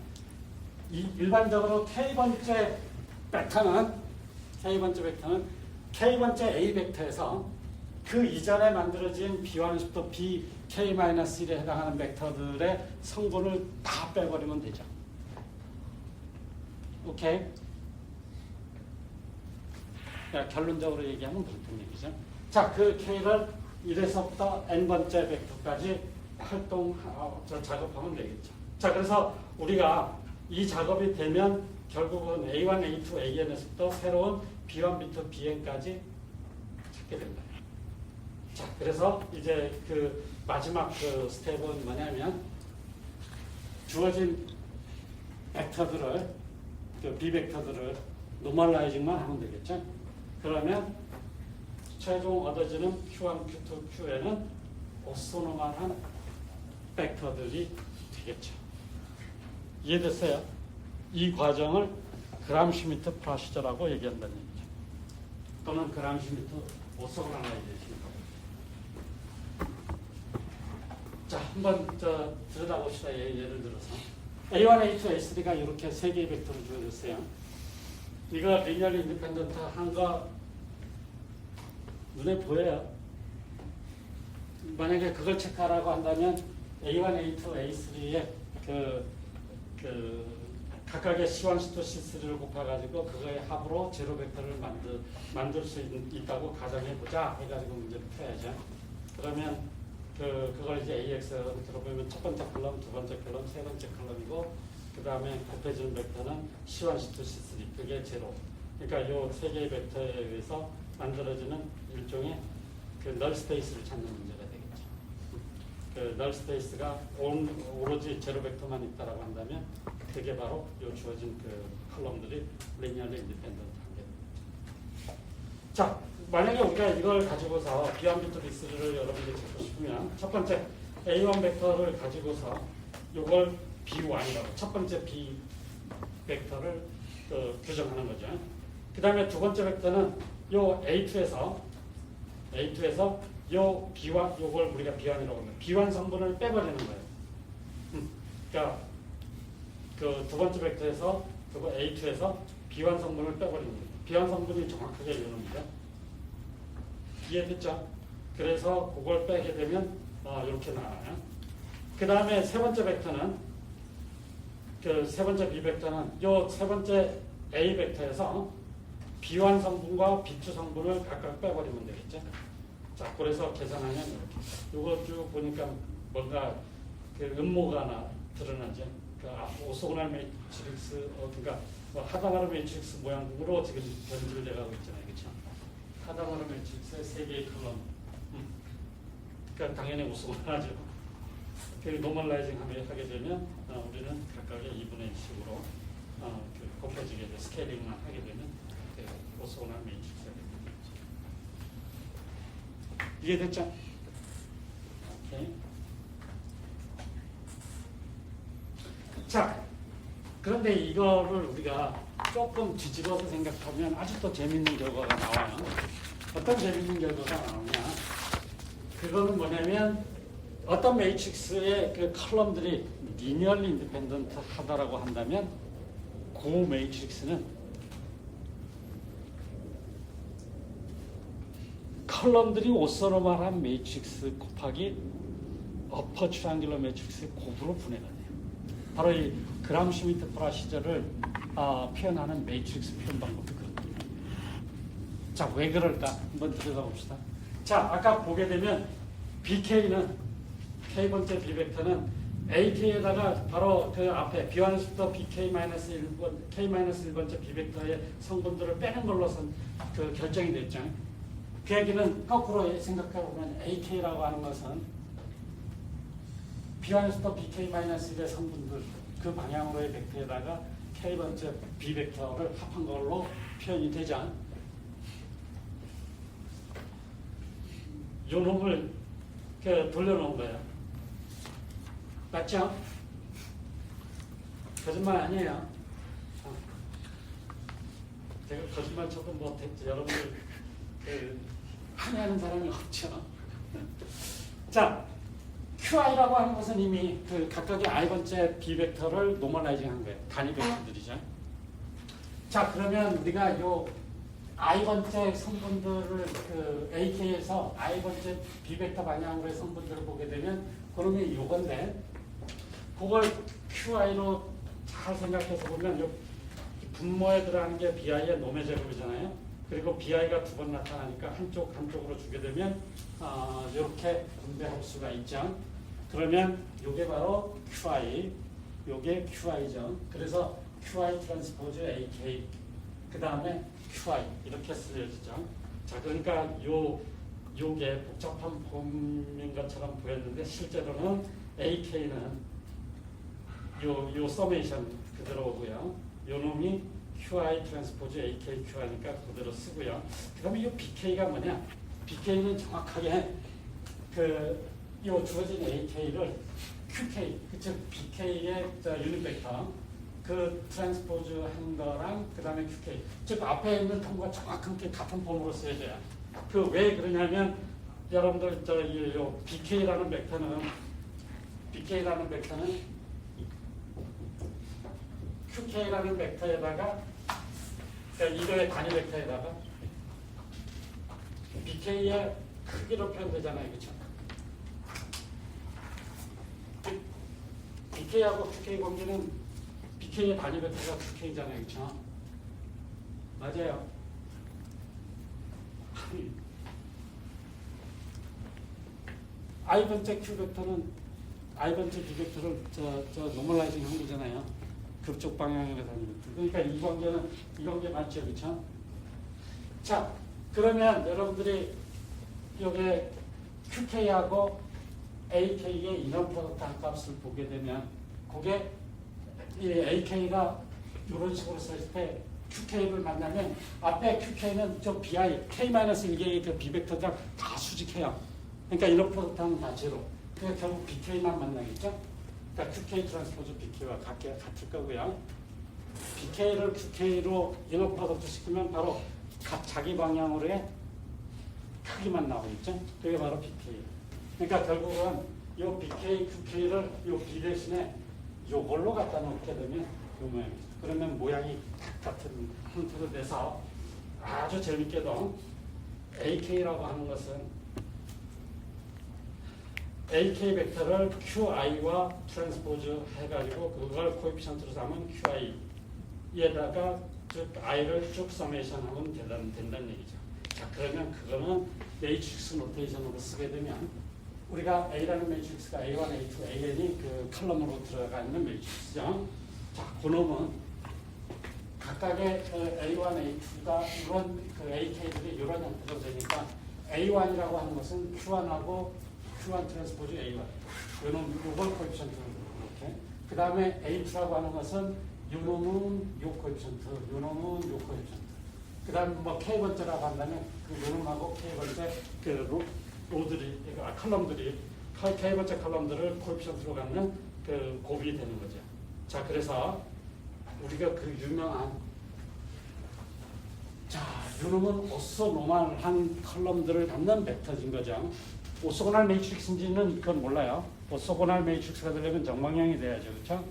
Speaker 1: 일반적으로 K번째 벡터는 K번째 A 벡터에서 그 이전에 만들어진 B1부터 BK-1에 해당하는 벡터들의 성분을 다 빼버리면 되죠. 오케이? 결론적으로 얘기하면 그렇단 얘기죠. 자, 그 K를 1에서부터 N번째 벡터까지 작업하면 되겠죠. 자, 그래서 우리가 이 작업이 되면 결국은 A1, A2, AN에서부터 새로운 B1, B2, BN까지 찾게 된다. 자, 그래서 이제 그 마지막 그 스텝은 뭐냐면 주어진 벡터들을 그 비벡터들을 노멀라이징만 하면 되겠죠. 그러면 최종 얻어지는 Q1, Q2, Q에는 오소노멀한 벡터들이 되겠죠. 이해됐어요? 이 과정을 그람슈미트 프로시저라고 얘기한다는 얘기죠. 또는 그람슈미트 오소노멀라이제이션. 자, 한번 들여다봅시다. 예를 들어서 A1, A2, A3가 이렇게 세 개의 벡터로 주어졌어요. 이거 리니어리 인디펜던트 한 거 눈에 보여요. 만약에 그걸 체크하라고 한다면 A1, A2, A3의 각각의 C1, C2, C3를 곱해가지고 그거의 합으로 제로 벡터를 만들 수 있다고 가정해보자 해가지고 문제를 풀어야죠. 그러면 그걸 이제 AX로 들어보면 첫 번째 컬럼, 두 번째 컬럼, 세 번째 컬럼이고 그 다음에 곱해지는 벡터는 C1, C2, C3 그게 제로. 그러니까 이 세 개의 벡터에 의해서 만들어지는 일종의 그 널 스페이스를 찾는 문제가 되겠죠. 그 널 스페이스가 오로지 제로 벡터만 있다라고 한다면 그게 바로 이 주어진 그 컬럼들이 리니어리 인디펜던트 한 개. 자, 만약에 우리가 이걸 가지고서 B1, B2, B3를 여러분들이 찾고 싶으면 첫 번째 A1 벡터를 가지고서 이걸 B1이라고 첫 번째 B 벡터를 규정하는 거죠. 그 다음에 두 번째 벡터는 요 A2에서 요 B1, 요걸 우리가 B1이라고 합니다. B1 성분을 빼버리는 거예요. 그러니까 그 두 번째 벡터에서 그거 A2에서 B1 성분을 빼버리는 거예요. B1 성분이 정확하게 이겁니다. 이해됐죠? 그래서 그걸 빼게 되면 이렇게 나와요. 그 다음에 세 번째 벡터는 그 세 번째 B 벡터는 요 세 번째 A 벡터에서 B1 성분과 B2 성분을 각각 빼버리면 되겠죠. 자, 그래서 계산하면 이렇게. 요거 쭉 보니까 뭔가 그 음모가 드러나죠. 그 오소고날 매트릭스, 그러니까 뭐 하다마르 매트릭스 모양으로 지금 변질을 돼가고 있잖아요, 그렇죠? 하다마르 매트릭스의 세 개의 컬럼. 그러니까 당연히 오소고날하죠. 그 노멀라이징 하게 되면 우리는 각각의 2분의 1씩으로 곱해지게 돼 스케일링만 하게 되면 오소고날 매트릭스가 됩니다. 이해됐죠? 오케이. 자, 그런데 이거를 우리가 조금 뒤집어서 생각하면 아주 또 재밌는 결과가 나와요. 어떤 재밌는 결과가 나오냐? 그거는 뭐냐면 어떤 매트릭스의 그 컬럼들이 리니어리 인디펜던트 하다라고 한다면 그 매트릭스는 컬럼들이 오소노멀한 매트릭스 곱하기 어퍼 트라이앵귤러 매트릭스의 곱으로 분해가 돼요. 바로 이 그람슈미트 프로시저를 표현하는 매트릭스 표현 방법이 그렇거든요. 자, 왜 그럴까? 한번 들여다봅시다. 자, 아까 보게 되면 BK는 K번째 B벡터는 AK에다가 바로 그 앞에 B1부터 BK-1번, K-1번째 B벡터의 성분들을 빼는 걸로선 그 결정이 됐죠. 그 얘기는 거꾸로 생각해보면 AK라고 하는 것은 B1부터 BK-1의 성분들 그 방향으로의 벡터에다가 K번째 B벡터를 합한 걸로 표현이 되죠. 요 놈을 돌려놓은 거예요. 맞죠? 거짓말 아니에요. 제가 거짓말 쳐도 뭐 여러분들 항의하는 사람이 없죠. 자, QI라고 하는 것은 이미 그 각각의 I번째 B벡터를 노멀라이징한 거예요. 단위 벡터들이죠. 자, 그러면 우리가 요 I번째 성분들을 그 AK에서 I번째 B벡터 방향으로의 성분들을 보게 되면 그러면 요건데 그걸 QI로 잘 생각해서 보면 요 분모에 들어가는 게 BI의 놈의 제곱이잖아요. 그리고 BI가 두 번 나타나니까 한쪽으로 주게 되면 이렇게 분배할 수가 있죠. 그러면 요게 바로 QI, 요게 QI죠. 그래서 QI 트랜스포즈 AK, 그 다음에 QI 이렇게 쓰여지죠. 자, 그러니까 요게 복잡한 폼인 것처럼 보였는데 실제로는 AK는 요 서메이션 그대로 오고요. 요 놈이 QI 트랜스포즈 AK QI니까 그대로 쓰고요. 그다음에 이 BK가 뭐냐? BK는 정확하게 요 주어진 AK를 QK, 즉 BK의 유닛 벡터 그 트랜스포즈 한 거랑 그다음에 QK, 즉 앞에 있는 텀과 정확하게 같은 폼으로 써야 돼요. 그 왜 그러냐면 여러분들 요 BK라는 벡터는 QK라는 벡터에다가 그러니까 이거의 단위 벡터에다가 BK의 크기로 표현되잖아요, 그렇죠? BK하고 QK 관계는 BK의 단위 벡터가 QK잖아요, 그렇죠? 맞아요. I 번째 Q 벡터는 I 번째 B 벡터를 노멀라이징 한 거잖아요. 그쪽 방향으로 다니는 벡터. 그러니까 이 관계 맞죠, 그렇죠? 자, 그러면 여러분들이 여기 QK하고 AK의 인원 프로덕트 한 값을 보게 되면 그게 이 AK가 이런 식으로 썼을 때 QK를 만나면 앞에 QK는 저 BI, K-1개의 그 B벡터랑 다 수직해요. 그러니까 인원 프로덕트 하면 다 제로. 그러니까 결국 BK만 만나겠죠? 그러니까 QK 트랜스포즈 BK와 같을 거고요. BK를 QK로 인원 프로덕트 시키면 바로 자기 방향으로의 크기만 나오겠죠? 그게 바로 BK. 그러니까 결국은 이 BK, QK를 이 B 대신에 이걸로 갖다 놓게 되면 이 모양이죠. 그러면 모양이 같은 형태로 돼서 아주 재밌게도 AK라고 하는 것은 AK 벡터를 QI와 트랜스포즈 해가지고 그걸 코에피션트로 삼으면 QI에다가 즉 I를 쭉 서메이션하면 된다는 얘기죠. 자, 그러면 그거는 매트릭스 노테이션으로 쓰게 되면 우리가 A라는 매트릭스가 A1, A2, AN이 그 컬럼으로 들어가 있는 매트릭스죠. 자, 그 놈은 각각의 그 A1, A2가 이런 그 AK들이 이런 형태로 되니까 A1이라고 하는 것은 Q1하고 Q1 트랜스포즈 A1. 요걸 코에피션트로 이렇게. 그 다음에 A2라고 하는 것은 요 놈은 요 코에피션트, 요 놈은 요 코에피션트. 그 다음에 뭐 K번째라고 한다면 그 요 놈하고 K번째 그 로드리, 컬럼들이 K번째 컬럼들을 코에피션트로 갖는 그 곱이 되는 거죠. 자, 그래서 우리가 그 유명한 자, 요 놈은 오소노멀한 컬럼들을 갖는 벡터인 거죠. 오소고날 매트릭스인지는 그건 몰라요. 오소고날 매트릭스가 되려면 정방향이 돼야죠. 그렇죠?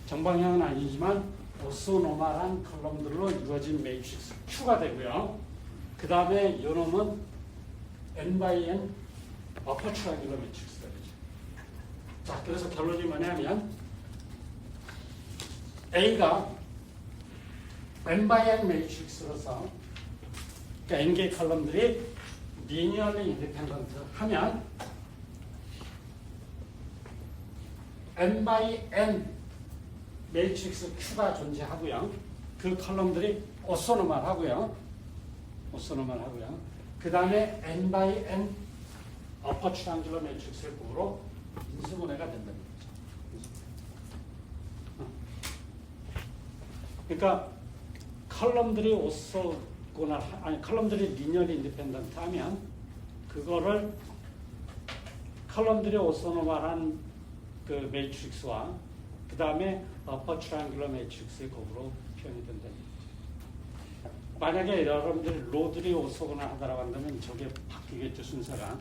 Speaker 1: 정방향은 아니지만 오소노멀한 컬럼들로 이루어진 매트릭스 Q가 되고요. 그 다음에 요놈은 N/N 어퍼츄라귤러 매트릭스가 되죠. 자, 그래서 결론이 뭐냐면 A가 N/N 매트릭스로서 그러니까 N개의 컬럼들이 리니어리 인디펜던트 하면 N/N 매트릭스 Q가 존재하고요. 그 컬럼들이 오소노멀하고요. 그 다음에 N/N 어퍼 트라이앵글러 매트릭스를 구로 인수분해가 된다는 거죠. 그러니까 컬럼들이 컬럼들이 리니어리 인디펜던트 하면 그거를 컬럼들이 오소노멀한 그 매트릭스와 그 다음에 어퍼 트라이앵글러 매트릭스의 곱으로 표현이 된다는 거죠. 만약에 여러분들이 로들이 오소거나 하다라고 한다면 저게 바뀌겠죠, 순서가.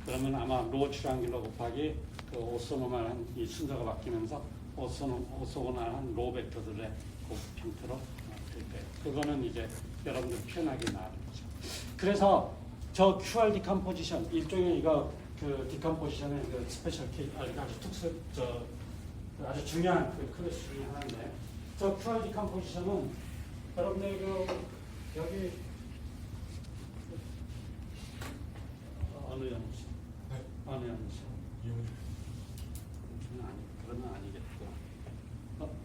Speaker 1: 그러면 아마 로 트라이앵글러 곱하기 그 오소노멀한 이 순서가 바뀌면서 오소거나한 로 벡터들의 곱 형태로 될 거예요. 그거는 이제 여러분들 편하게 나는 거죠. 그래서 저 QR 디컴포지션 일종의 이거 그 디컴포지션의 그 스페셜 케이스 아주 아주 중요한 그 클래스 중에 하나인데 저 QR 디컴포지션은 여러분들 여기 어느 연구실?
Speaker 2: 네.
Speaker 1: 어느 연구실?
Speaker 2: 이용주.
Speaker 1: 그러면 아니겠고.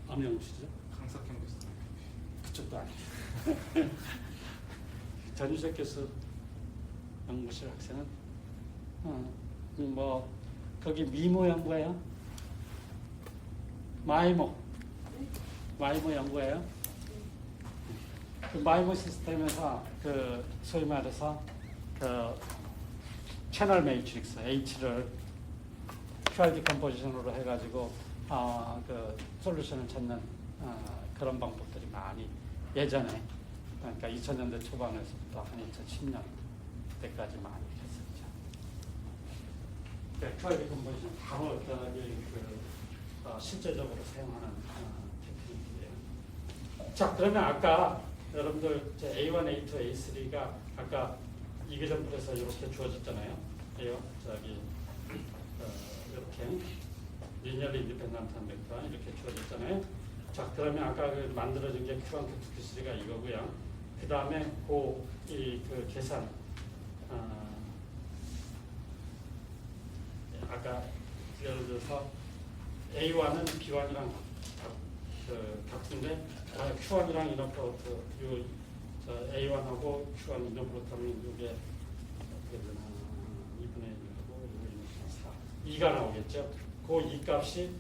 Speaker 1: 어느 연구실이죠?
Speaker 2: 강석형 교수.
Speaker 1: 그쪽도 아니에요. 전유석 교수 연구실 학생은 뭐 거기 미모 연구예요? 마이모 연구예요. 그 마이모 시스템에서 그 소위 말해서 그 채널 매트릭스 H를 QR 디컴포지션으로 해가지고 그 솔루션을 찾는 그런 방법들이 많이 예전에 그러니까 2000년대 초반에서부터 한 2010년 때까지 많이 했었죠. QR 디컴포지션 바로 실제적으로 사용하는 테크닉이에요. 자, 그러면 아까 여러분들 A1, A2, A3가 아까 이그전플에서 이렇게 주어졌잖아요. 저기 이렇게 리니어리 인디펜던트한 벡터 이렇게 주어졌잖아요. 자, 그러면 아까 그 만들어진 게 Q1, Q2, Q3가 이거고요. 그 다음에 그 계산 아까 예를 들어서 A1은 B1이랑 같은데 Q1이랑 이렇게 A1하고 Q1 이너브로트 하면 이게 2분의 1하고 2가 나오겠죠. 그 2 값이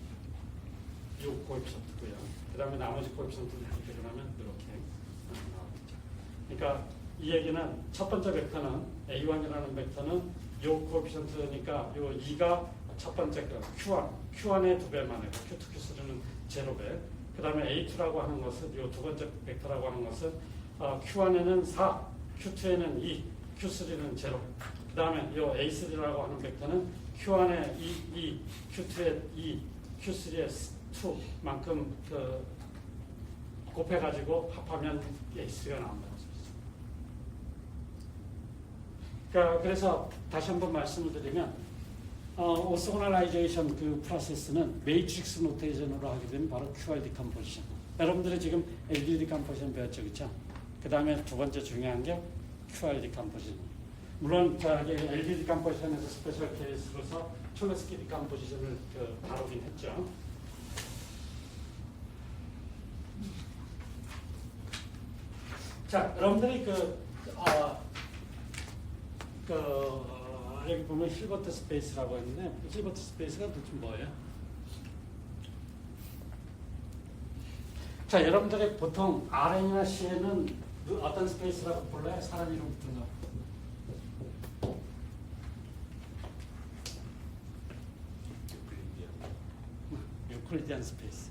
Speaker 1: 이 코에피션트고요. 그 다음에 나머지 코에피션트를 이렇게 하면 이렇게 나오겠죠. 그러니까 이 얘기는 첫 번째 벡터는 A1이라는 벡터는 이 코에피션트니까 이 2가 첫 번째 Q1의 2배만 해요. Q2, Q3는 0배. 그 다음에 A2라고 하는 것은 이 두 번째 벡터라고 하는 것은 Q1에는 4, Q2에는 2, Q3는 0. 그 다음에 이 A3라고 하는 벡터는 Q1에 2, Q2에 2, Q3에 2만큼 곱해가지고 합하면 A3가 나온다고 했습니다. 그러니까 그래서 다시 한번 말씀을 드리면 오소고널라이제이션 그 프로세스는 매트릭스 노테이션으로 하게 되면 바로 QR 디컴포지션. 여러분들이 지금 LD 디컴포지션 배웠죠, 그렇죠? 그 다음에 두 번째 중요한 게 QR 디컴포지션. 물론 LD 디컴포지션에서 스페셜 케이스로서 촐레스키 디컴포지션을 다루긴 했죠. 자, 여러분들이 여기 보면 힐버트 스페이스라고 했는데 힐버트 스페이스가 도대체 뭐예요? 자, 여러분들이 보통 Rn이나 C에는 어떤 스페이스라고 불러요? 사람 이름 붙은 거. 유클리디안 스페이스.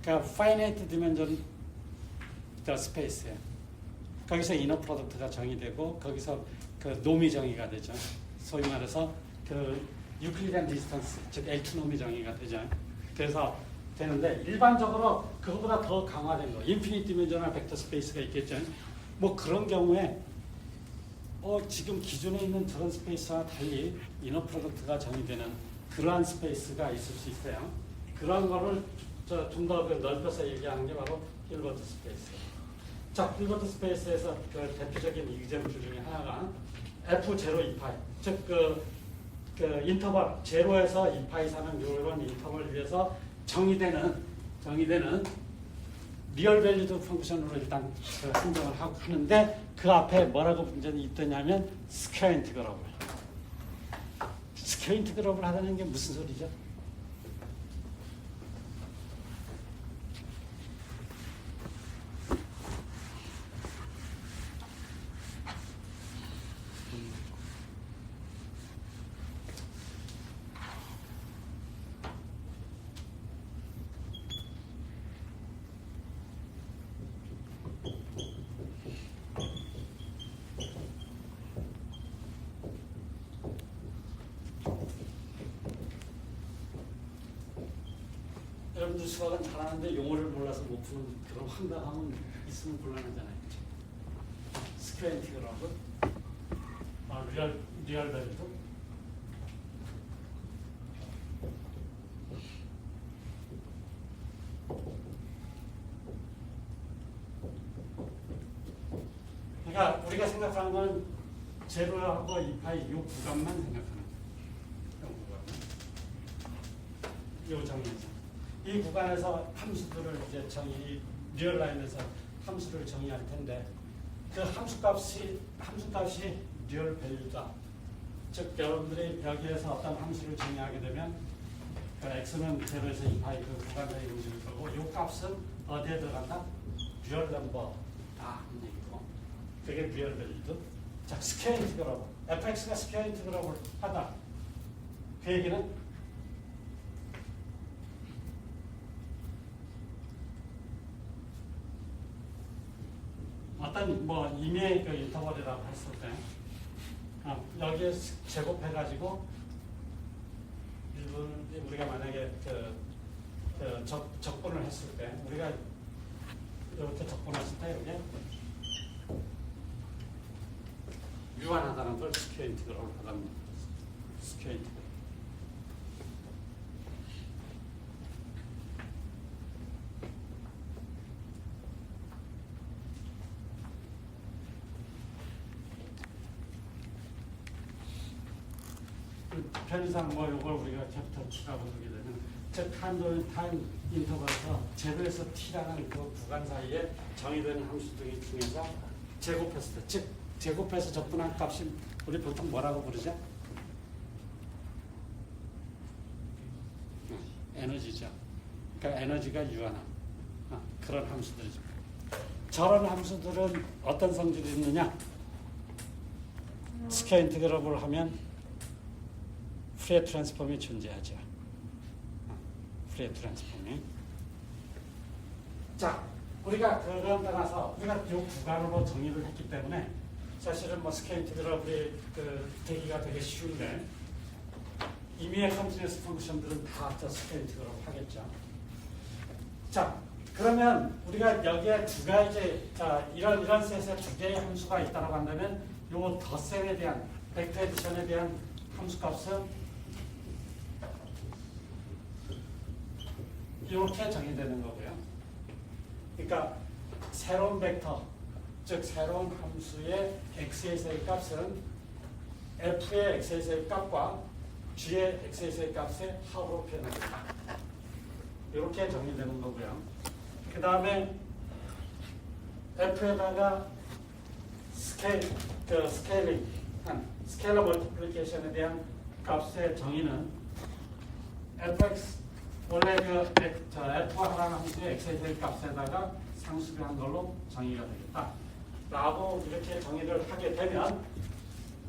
Speaker 1: 그러니까 파이나이트 디멘전 스페이스예요. 거기서 이너 프로덕트가 정의되고 거기서 그 놈이 정의가 되죠. 소위 말해서 그 유클리디안 디스턴스, 즉 L2 놈이 정의가 되죠. 그래서 되는데 일반적으로 그거보다 더 강화된 거, 인피니트 디멘저널 벡터 스페이스가 있겠죠. 뭐 그런 경우에 지금 기존에 있는 저런 스페이스와 달리 이너 프로덕트가 정의되는 그러한 스페이스가 있을 수 있어요. 그런 거를 좀 더 넓혀서 얘기하는 게 바로 힐버트 스페이스예요. 자, 힐버트 스페이스에서 그 대표적인 이그잼플 중에 하나가 F0 2파이, 즉 인터벌 0에서 2파이 사는 이런 인터벌을 위해서 정의되는 리얼 밸류드 펑크션으로 일단 한정을 하는데 그 앞에 뭐라고 문제는 있더냐면 스퀘어 인티그럴을. 스퀘어 인티그럴을 하다는 게 무슨 소리죠? 여러분들 수학은 잘하는데 용어를 몰라서 못 푸는 그런 황당함은 있으면 곤란하잖아요. 스퀘어 인티그럴하고 리얼 밸류도 그러니까 우리가 생각하는 건 제로하고 2파이 이 구간만 생각하는 거예요. 이 정리에서 이 구간에서 함수들을 이제 리얼 라인에서 함수를 정의할 텐데 그 함수값이 리얼 밸류다. 즉 여러분들이 여기에서 어떤 함수를 정의하게 되면 그러니까 x는 0에서 2파이 그 구간 사이 움직일 거고 이 값은 어디에 들어간다? 듀얼 넘버 다 하는 얘기고 그게 듀얼 밸리드. 자, 스퀘어 인티그럴 fx가 스퀘어 인티그럴을 하다. 그 얘기는 어떤 뭐 임의의 그 인터벌이라고 했을 때 여기에 제곱해가지고 우리가 만약에 적분을 했을 때 우리가 이렇게 적분했을 때 이게 유한하다는 걸 스퀘어 인티그럴을 하다는 스퀘어 인티그럴. 편의상 뭐 이걸 우리가 챕터 7라고 보게 되면 즉 타임 인터벌에서 제로에서 t라는 그 구간 사이에 정의되는 함수들 중에서 제곱했을 때, 즉 제곱해서 적분한 값이 우리 보통 뭐라고 부르죠? 에너지죠. 그러니까 에너지가 유한한 그런 함수들이죠. 저런 함수들은 어떤 성질이 있느냐? 스퀘어 인티그럴을 하면 프리에 트랜스폼이 존재하죠. 프리에 트랜스폼이. 자, 우리가 그런 떠나서 우리가 이 구간으로 정의를 했기 때문에 사실은 뭐 스퀘어 인티그럴이 되기가 되게 쉬운데 임의의 컨티뉴어스 펑션들은 다 스퀘어 인티그럴 하겠죠. 자, 그러면 우리가 여기에 두 가지 이런 셋에 두 개의 함수가 있다고 한다면 요 덧셈에 대한 벡터 에디션에 대한 함수값은 이렇게 정의되는 거고요. 그러니까 새로운 벡터, 즉 새로운 함수의 x에서의 값은 f의 x에서의 값과 g의 x에서의 값의 합으로 표현합니다. 이렇게 정의되는 거고요. 그 다음에 f에다가 스케일링, 스케일러 멀티플리케이션에 대한 값의 정의는 fx 원래 F1라는 함수의 x의 값에다가 상수비한 걸로 정의가 되겠다. 라고 이렇게 정의를 하게 되면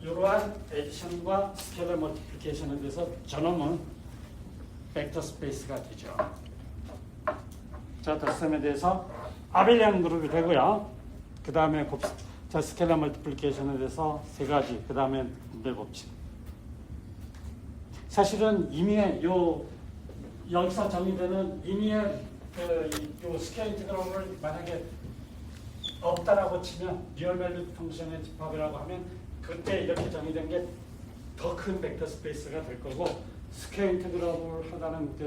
Speaker 1: 이러한 에디션과 스케일러 멀티플리케이션에 대해서 저놈은 벡터 스페이스가 되죠. 자, 덧셈에 대해서 아벨리안 그룹이 되고요. 그 다음에 스케일러 멀티플리케이션에 대해서 세 가지. 그 다음에 분배 법칙. 사실은 이미 여기서 정의되는 임의의 요 스퀘어 인티그럴을 만약에 없다라고 치면 리얼 밸류 펑션의 집합이라고 하면 그때 이렇게 정의된 게 더 큰 벡터 스페이스가 될 거고 스퀘어 인티그럴을 하다는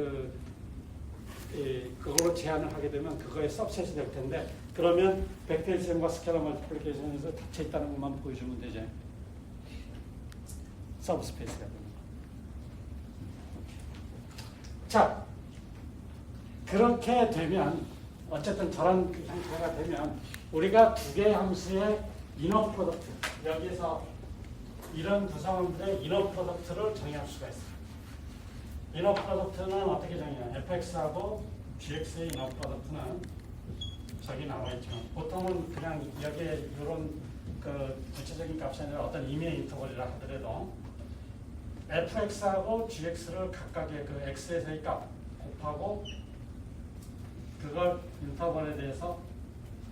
Speaker 1: 그걸로 제한을 하게 되면 그거의 सब셋이 될 텐데 그러면 벡터 에디션과 스케일러 멀티플리케이션에서 닫혀 있다는 것만 보여주면 되죠. 서브스페이스가 됩니다. 자, 그렇게 되면 어쨌든 저런 형태가 되면 우리가 두 개의 함수의 이너 프로덕트 여기서 이런 구성원들의 이너 프로덕트를 정의할 수가 있어요. 이너 프로덕트는 어떻게 정의해요? fx하고 gx의 이너 프로덕트는 저기 나와 있지만 보통은 그냥 여기에 이런 구체적인 값이 아니라 어떤 임의의 인터벌이라 하더라도 fx하고 gx를 각각의 그 x에서의 값 곱하고 그걸 인터벌에 대해서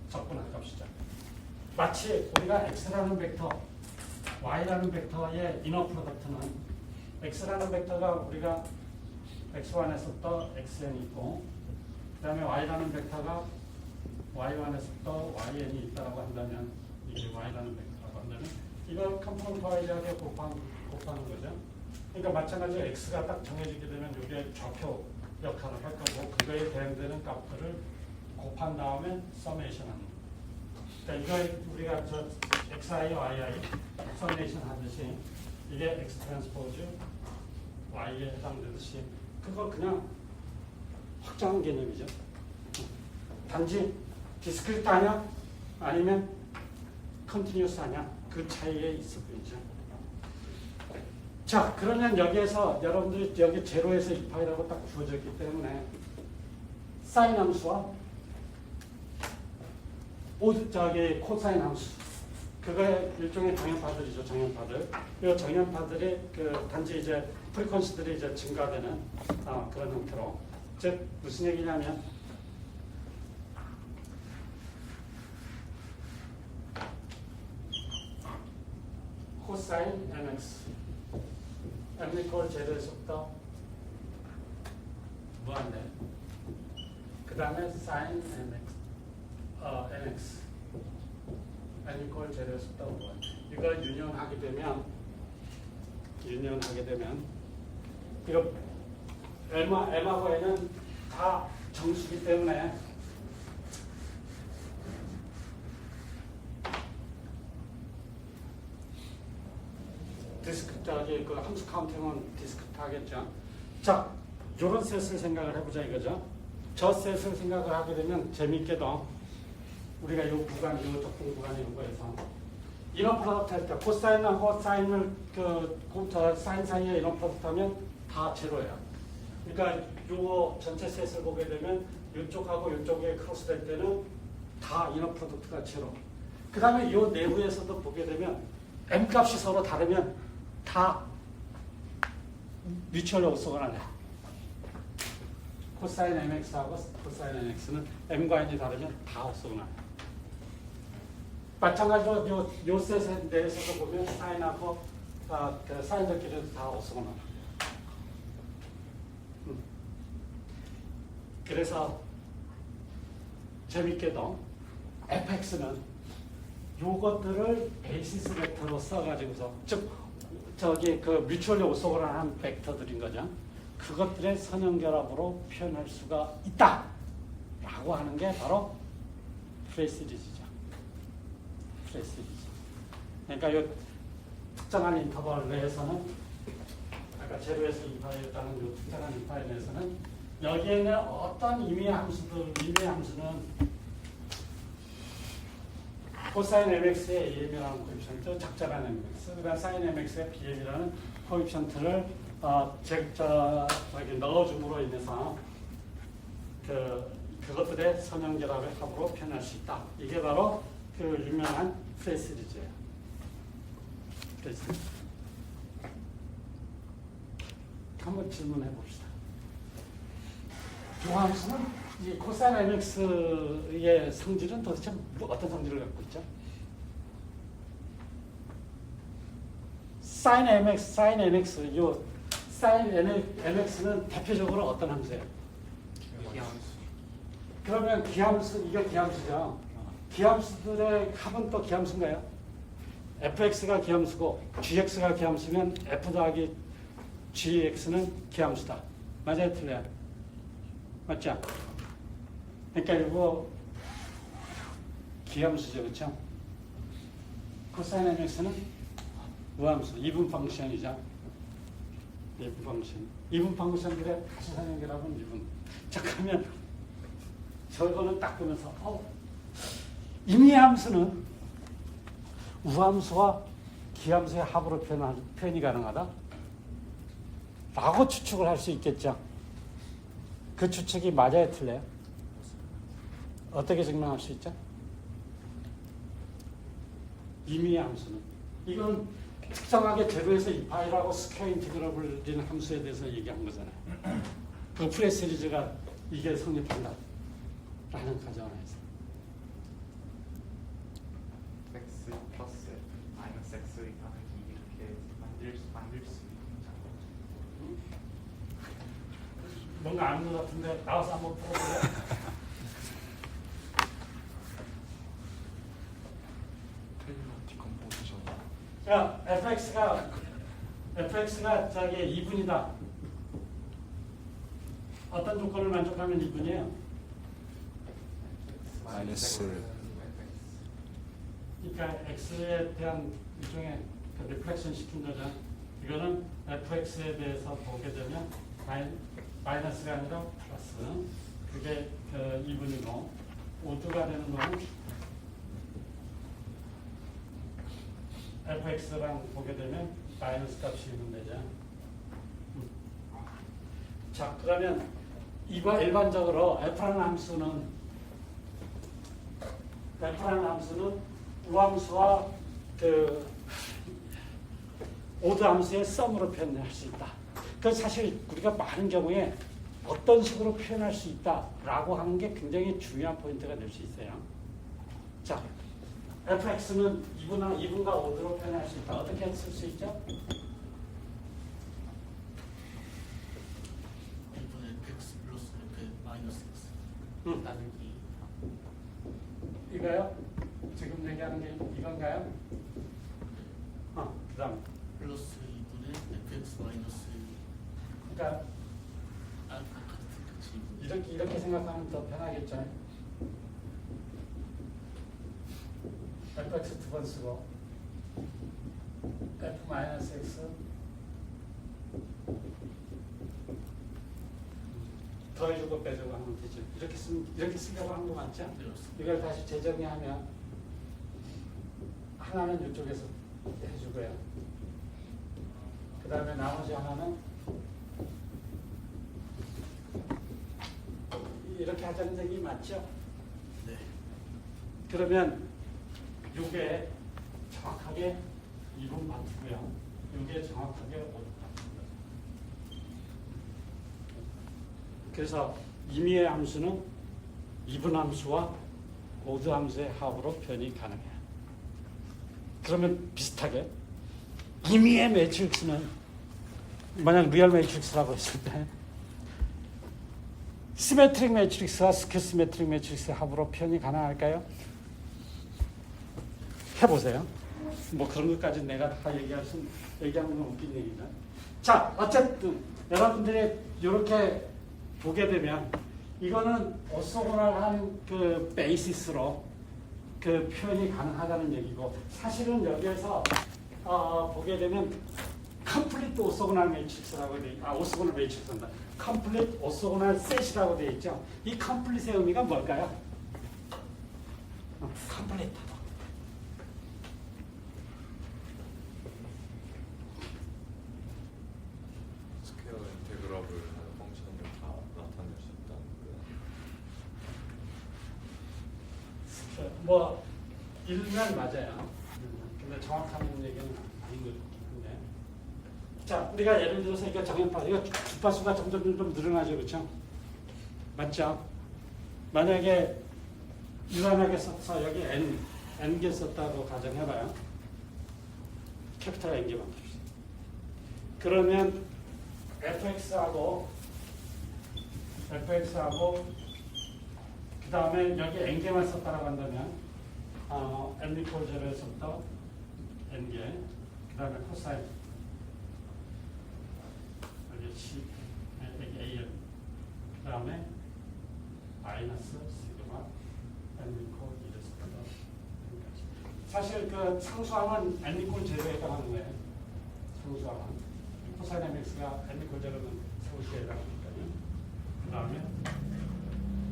Speaker 1: 적분한 값이죠. 마치 우리가 x라는 벡터, y라는 벡터의 이너 프로덕트는 x라는 벡터가 우리가 x1에서부터 xn이 있고 그 다음에 y라는 벡터가 y1에서부터 yn이 있다고 한다면 이게 y라는 벡터라고 한다면 이걸 컴포넌트 y하게 곱하는 거죠. 그러니까 마찬가지로 x가 딱 정해지게 되면 이게 좌표 역할을 할 거고 그거에 대응되는 값들을 곱한 다음에 서메이션 하는 거예요. 그러니까 이거 우리가 xi, yi 서메이션 하듯이 이게 x 트랜스포즈 y에 해당되듯이 그거 그냥 확장한 개념이죠. 단지 디스크리트 하냐 아니면 컨티뉴스 하냐 그 차이에 있을 뿐이죠. 자, 그러면 여기에서 여러분들이 여기 제로에서 2파이라고 딱 주어졌기 때문에 사인 함수와 저기 코사인 함수, 그거의 일종의 정연파들이죠. 정연파들. 이 정연파들이 그 단지 이제 프리퀀시들이 이제 증가되는 그런 형태로, 즉 무슨 얘기냐면 코사인 mx m 이퀄 제로의 속도 무한대. 그 다음에 사인 mx n 이퀄 제로의 속도 무한대. 이걸 유연하게 되면 이거 m하고 n은 다 정수기 때문에 디스크트 그 함수 카운팅은 디스크트 하겠죠. 자, 요런 셋을 생각을 해보자 이거죠. 저 셋을 생각을 하게 되면 재밌게도 우리가 요 구간, 요 적분 구간 이런 거에서 이런 프로덕트 할 때 코사인하고 사인을 사인 사이에 이런 프로덕트 하면 다 제로예요. 그러니까 요 전체 셋을 보게 되면 이쪽하고 이쪽에 크로스 될 때는 다 이런 프로덕트가 제로. 그 다음에 요 내부에서도 보게 되면 m 값이 서로 다르면 다 뮤추얼 오소가 나요. 코사인 mx하고 코사인 nx는 m과 n이 다르면 다 오소가 나요. 마찬가지로 요 셋에 대해서도 보면 사인하고 그 사인들끼리도 다 오소가 나요. 그래서 재밌게도 fx는 요것들을 베이시스 벡터로 써가지고서, 즉 저기 그 뮤추얼리 오소고란한 벡터들인 거죠. 그것들의 선형결합으로 표현할 수가 있다라고 하는 게 바로 프레이 시리즈죠. 프레이 시리즈. 그러니까 이 특정한 인터벌 내에서는 아까 제로에서 2파이였다는 이 특정한 인터벌 내에서는 여기에 있는 어떤 임의의 함수는 코사인 mx의 am이라는 코에피션트, 작자라는 mx, 그다음 사인 mx의 bm이라는 코에피션트를 넣어줌으로 인해서 그것들의 선형결합의 합으로 표현할 수 있다. 이게 바로 그 유명한 프레이 시리즈예요. 프레이 시리즈. 한번 질문해 봅시다. 이 함수는 이 코사인 mx의 성질은 도대체 어떤 성질을 갖고 있죠? 사인 mx, 사인 nx, 요 사인 mx는 대표적으로 어떤 함수예요?
Speaker 2: 기함수.
Speaker 1: 그러면 기함수, 이거 기함수죠. 기함수들의 합은 또 기함수인가요? fx가 기함수고 gx가 기함수면 f 더하기 gx는 기함수다. 맞아요, 틀려요? 맞죠? 그러니까 이거 기함수죠, 그렇죠? 코사인 mx는 우함수, 이분 펑션이죠. 이분 펑션. 이분 펑션들의 다시선형결합은 이분. 자, 그러면 저거는 딱 보면서 임의의 함수는 우함수와 기함수의 합으로 표현이 가능하다? 라고 추측을 할 수 있겠죠. 그 추측이 맞아요, 틀려요? 어떻게 증명할 수 있죠? 임의의 함수는. 이건 특정하게 제로에서 2파이라고 스퀘어 인티그럴을 이는 함수에 대해서 얘기한 거잖아요. 그 프레이 시리즈가 이게 성립한다 라는 가정하에서.
Speaker 2: x 플러스 마이너스 x 나누기 이렇게 만들 수 있는
Speaker 1: 뭔가 아는 것 같은데 나와서 한번 풀어볼래요? 자, fx가 저기 2분이다. 어떤 조건을 만족하면 2분이에요?
Speaker 3: 마이너스.
Speaker 1: 그러니까 x에 대한 일종의 리플렉션 시킨 거죠. 이거는 fx에 대해서 보게 되면 마이너스가 아니라 플러스. 그게 2분이고 우주가 되는 거는 fx랑 보게 되면 마이너스 값이면 되죠. 자, 그러면 이거 일반적으로 F라는 함수는 우함수와 그 오드 함수의 썸으로 표현할 수 있다. 그 사실 우리가 많은 경우에 어떤 식으로 표현할 수 있다라고 하는 게 굉장히 중요한 포인트가 될 수 있어요. 자, fx는 2분과 5로 표현할 수 있다. 어떻게 쓸 수 있죠?
Speaker 3: 2분의 x 플러스 f 마이너스 x
Speaker 1: 응.
Speaker 3: 나누기
Speaker 1: 이거요? 지금 얘기하는 게 이건가요? 그 다음.
Speaker 3: 플러스 2분의 fx 마이너스
Speaker 1: 그러니까
Speaker 3: 알파 같은 같이
Speaker 1: 이렇게 생각하면 더 편하겠죠. fx 두 번 쓰고 f 마이너스 x 더해주고 빼주고 하면 되죠. 이렇게 쓰려고 한 거 맞죠?
Speaker 3: 되었습니다.
Speaker 1: 이걸 다시 재정리하면 하나는 이쪽에서 해주고요. 그 다음에 나머지 하나는 이렇게 하자는 얘기 맞죠?
Speaker 3: 네.
Speaker 1: 그러면 이게 정확하게 2분 바꾸고요. 이게 정확하게 5분 바꿉니다. 그래서 임의의 함수는 2분 함수와 오드 함수의 합으로 표현이 가능해요. 그러면 비슷하게 임의의 매트릭스는 만약 리얼 매트릭스라고 했을 때 시메트릭 매트릭스와 스퀘어 시메트릭 매트릭스의 합으로 표현이 가능할까요? 해보세요. 뭐 그런 것까지 내가 다 얘기하면 웃긴 얘기다. 자, 어쨌든 여러분들이 이렇게 보게 되면 이거는 오소고널한 그 베이시스로 그 표현이 가능하다는 얘기고, 사실은 여기에서 보게 되면 컴플리트 오소고널 매트릭스라고 오소고널 매트릭스입니다. 컴플리트 오소고널 셋이라고 되어 있죠. 이 컴플리트의 의미가 뭘까요? 컴플리트하다.
Speaker 4: 스퀘어 인테그럴을 하는 펑션을 다 나타낼 수 있다는 거예요.
Speaker 1: 뭐 일면 맞아요. 근데 정확한 얘기는 아닌 것 같은데. 자, 우리가 예를 들어서 이거 정연파, 이거 주파수가 점점 늘어나죠, 그렇죠? 맞죠? 만약에 유한하게 써서 여기 n개 썼다고 가정해봐요. 캐피탈 n개만 봅시다. 그러면 fx하고 그 다음에 여기 n개만 썼다고 한다면 n equal 0에서부터 n개, 그 다음에 코사인 여기 c, 여기 an, 그 다음에 마이너스 시그마 n equal 1에서부터 n까지. 사실 그 상수함은 n equal 0에 해당하는 거예요. 상수함은 코사인 mx가 n equal 0은 상수에 해당하니까요. 그 다음에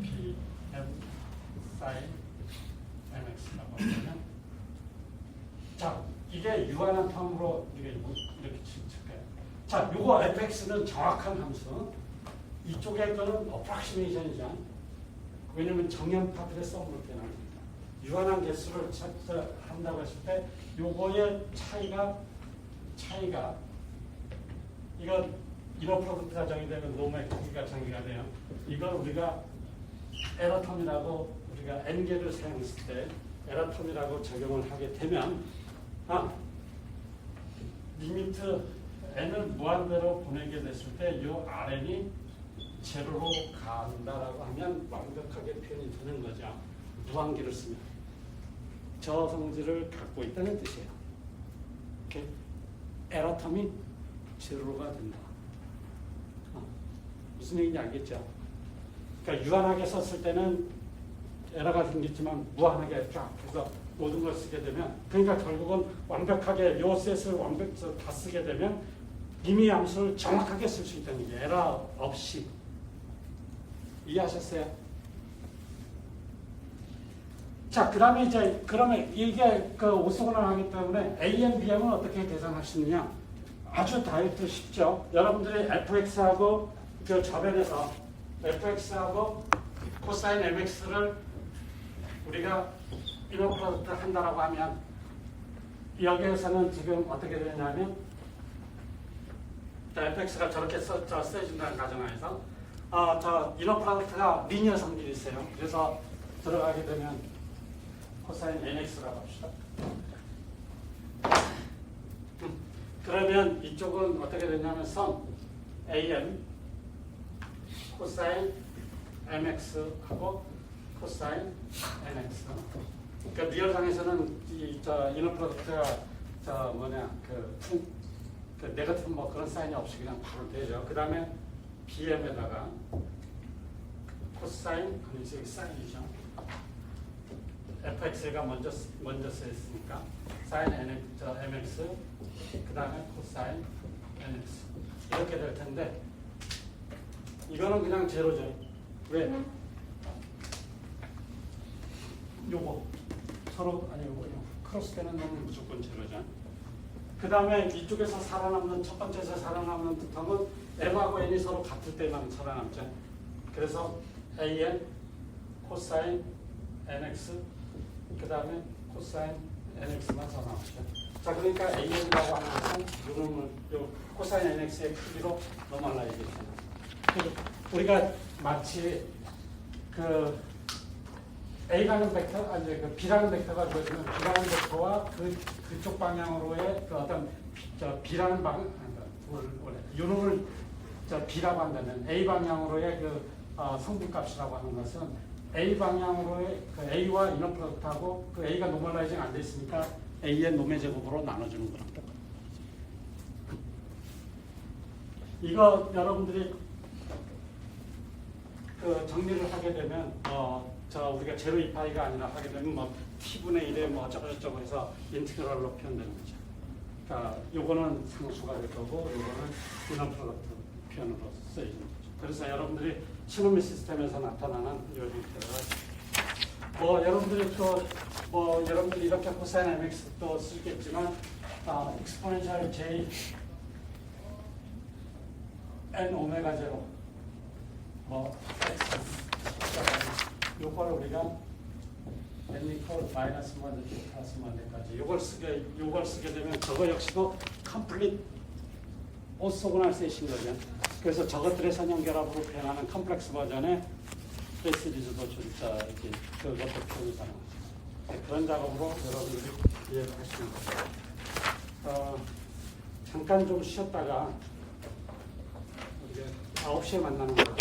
Speaker 1: p m sin mx라고 하면, 자, 이게 유한한 텀으로 이렇게 칠까요? 자, 요거 fx는 정확한 함수. 이쪽에 거는 어프락시메이션이죠. 왜냐면 정연파들의 썸으로 표현합니다. 유한한 개수를 한다고 했을 때 요거의 차이가 이건 이너 프로덕트가 정의되면 놈의 크기가 정의가 돼요. 이걸 우리가 에러텀이라고, 우리가 n개를 사용했을 때 에러텀이라고 적용을 하게 되면 리미트 n을 무한대로 보내게 됐을 때 이 rn이 제로로 간다라고 하면 완벽하게 표현이 되는 거죠. 무한기를 쓰면 저 성질을 갖고 있다는 뜻이에요. 이렇게 에러텀이 제로가 된다. 무슨 얘기인지 알겠죠? 그러니까 유한하게 썼을 때는 에러가 생겼지만 무한하게 쫙 해서 모든 걸 쓰게 되면, 그러니까 결국은 완벽하게 요 셋을 완벽히 다 쓰게 되면 임의 함수를 정확하게 쓸 수 있다는 게 에러 없이. 이해하셨어요? 자, 그러면 이게 그 오소고널 하기 때문에 AMBM은 어떻게 계산할 수 있느냐? 아주 다이어트 쉽죠. 여러분들이 fx하고 그 저변에서 fx하고 코사인 mx를 우리가 이너 프로덕트 한다라고 하면 여기에서는 지금 어떻게 되냐면 fx가 저렇게 써진다는 가정하에서 저 이너 프로덕트가 리니어 성질이 있어요. 그래서 들어가게 되면 코사인 nx라고 합시다. 그러면 이쪽은 어떻게 되냐면 선 am 코사인 mx하고 코사인 nx. 그러니까 리얼상에서는 저 이너 프로덕트가 저 뭐냐 그 네거티브 뭐 그런 사인이 없이 그냥 바로 되죠. 그 다음에 bm에다가 코사인 아니 여기 사인이죠. fx가 먼저 써 있으니까 사인 mx 그 다음에 코사인 nx 이렇게 될 텐데 이거는 그냥 제로죠. 왜? 요거 서로 아니 요거 크로스되는 놈은 무조건 제로죠. 그 다음에 이쪽에서 살아남는 첫 번째에서 살아남는 특성은 m하고 n이 서로 같을 때만 살아남죠. 그래서 an 코사인 nx 그 다음에 코사인 nx만 살아남죠. 자, 그러니까 an이라고 하는 것은 이놈을 요 코사인 nx의 크기로 노멀라이제이션. 우리가 마치 그 A라는 벡터, 아니 그 B라는 벡터가 주어지면 B라는 벡터와 그쪽 방향으로의 그 어떤 저 B라는 방향, 원래 이놈을 저 B라고 한다면 A 방향으로의 그 성분값이라고 하는 것은 A 방향으로의 그 A와 이너 프로덕트하고 그 A가 노멀라이징 안 돼 있으니까 A의 노메 제곱으로 나눠주는 거랑 똑같아요. 이거 여러분들이 그 정리를 하게 되면 저 우리가 제로 2파이가 아니라 하게 되면 뭐 t분의 1에 뭐 어쩌고저쩌고 해서 인티그럴로 표현되는 거죠. 그러니까 요거는 상수가 될 거고 요거는 이너 프로덕트 표현으로 쓰여지는 거죠. 그래서 여러분들이 시노미 시스템에서 나타나는 요 형태를 뭐 여러분들이 또 뭐 여러분들이 이렇게 코사인 mx도 쓰겠지만 exponential j n 오메가 제로 뭐 x 요걸 우리가 n 이퀄 마이너스 1 플러스 1까지 요걸 쓰게 되면 저거 역시도 컴플릿 오소고널세이신 거죠. 그래서 저것들의 선형결합으로 표현하는 컴플렉스 버전의 시리즈도 진짜 이렇게 그것도 표현이 가능하죠. 그런 작업으로 여러분들이 이해를 하시는 거죠. 잠깐 좀 쉬었다가 우리가 9시에 만나는 거죠.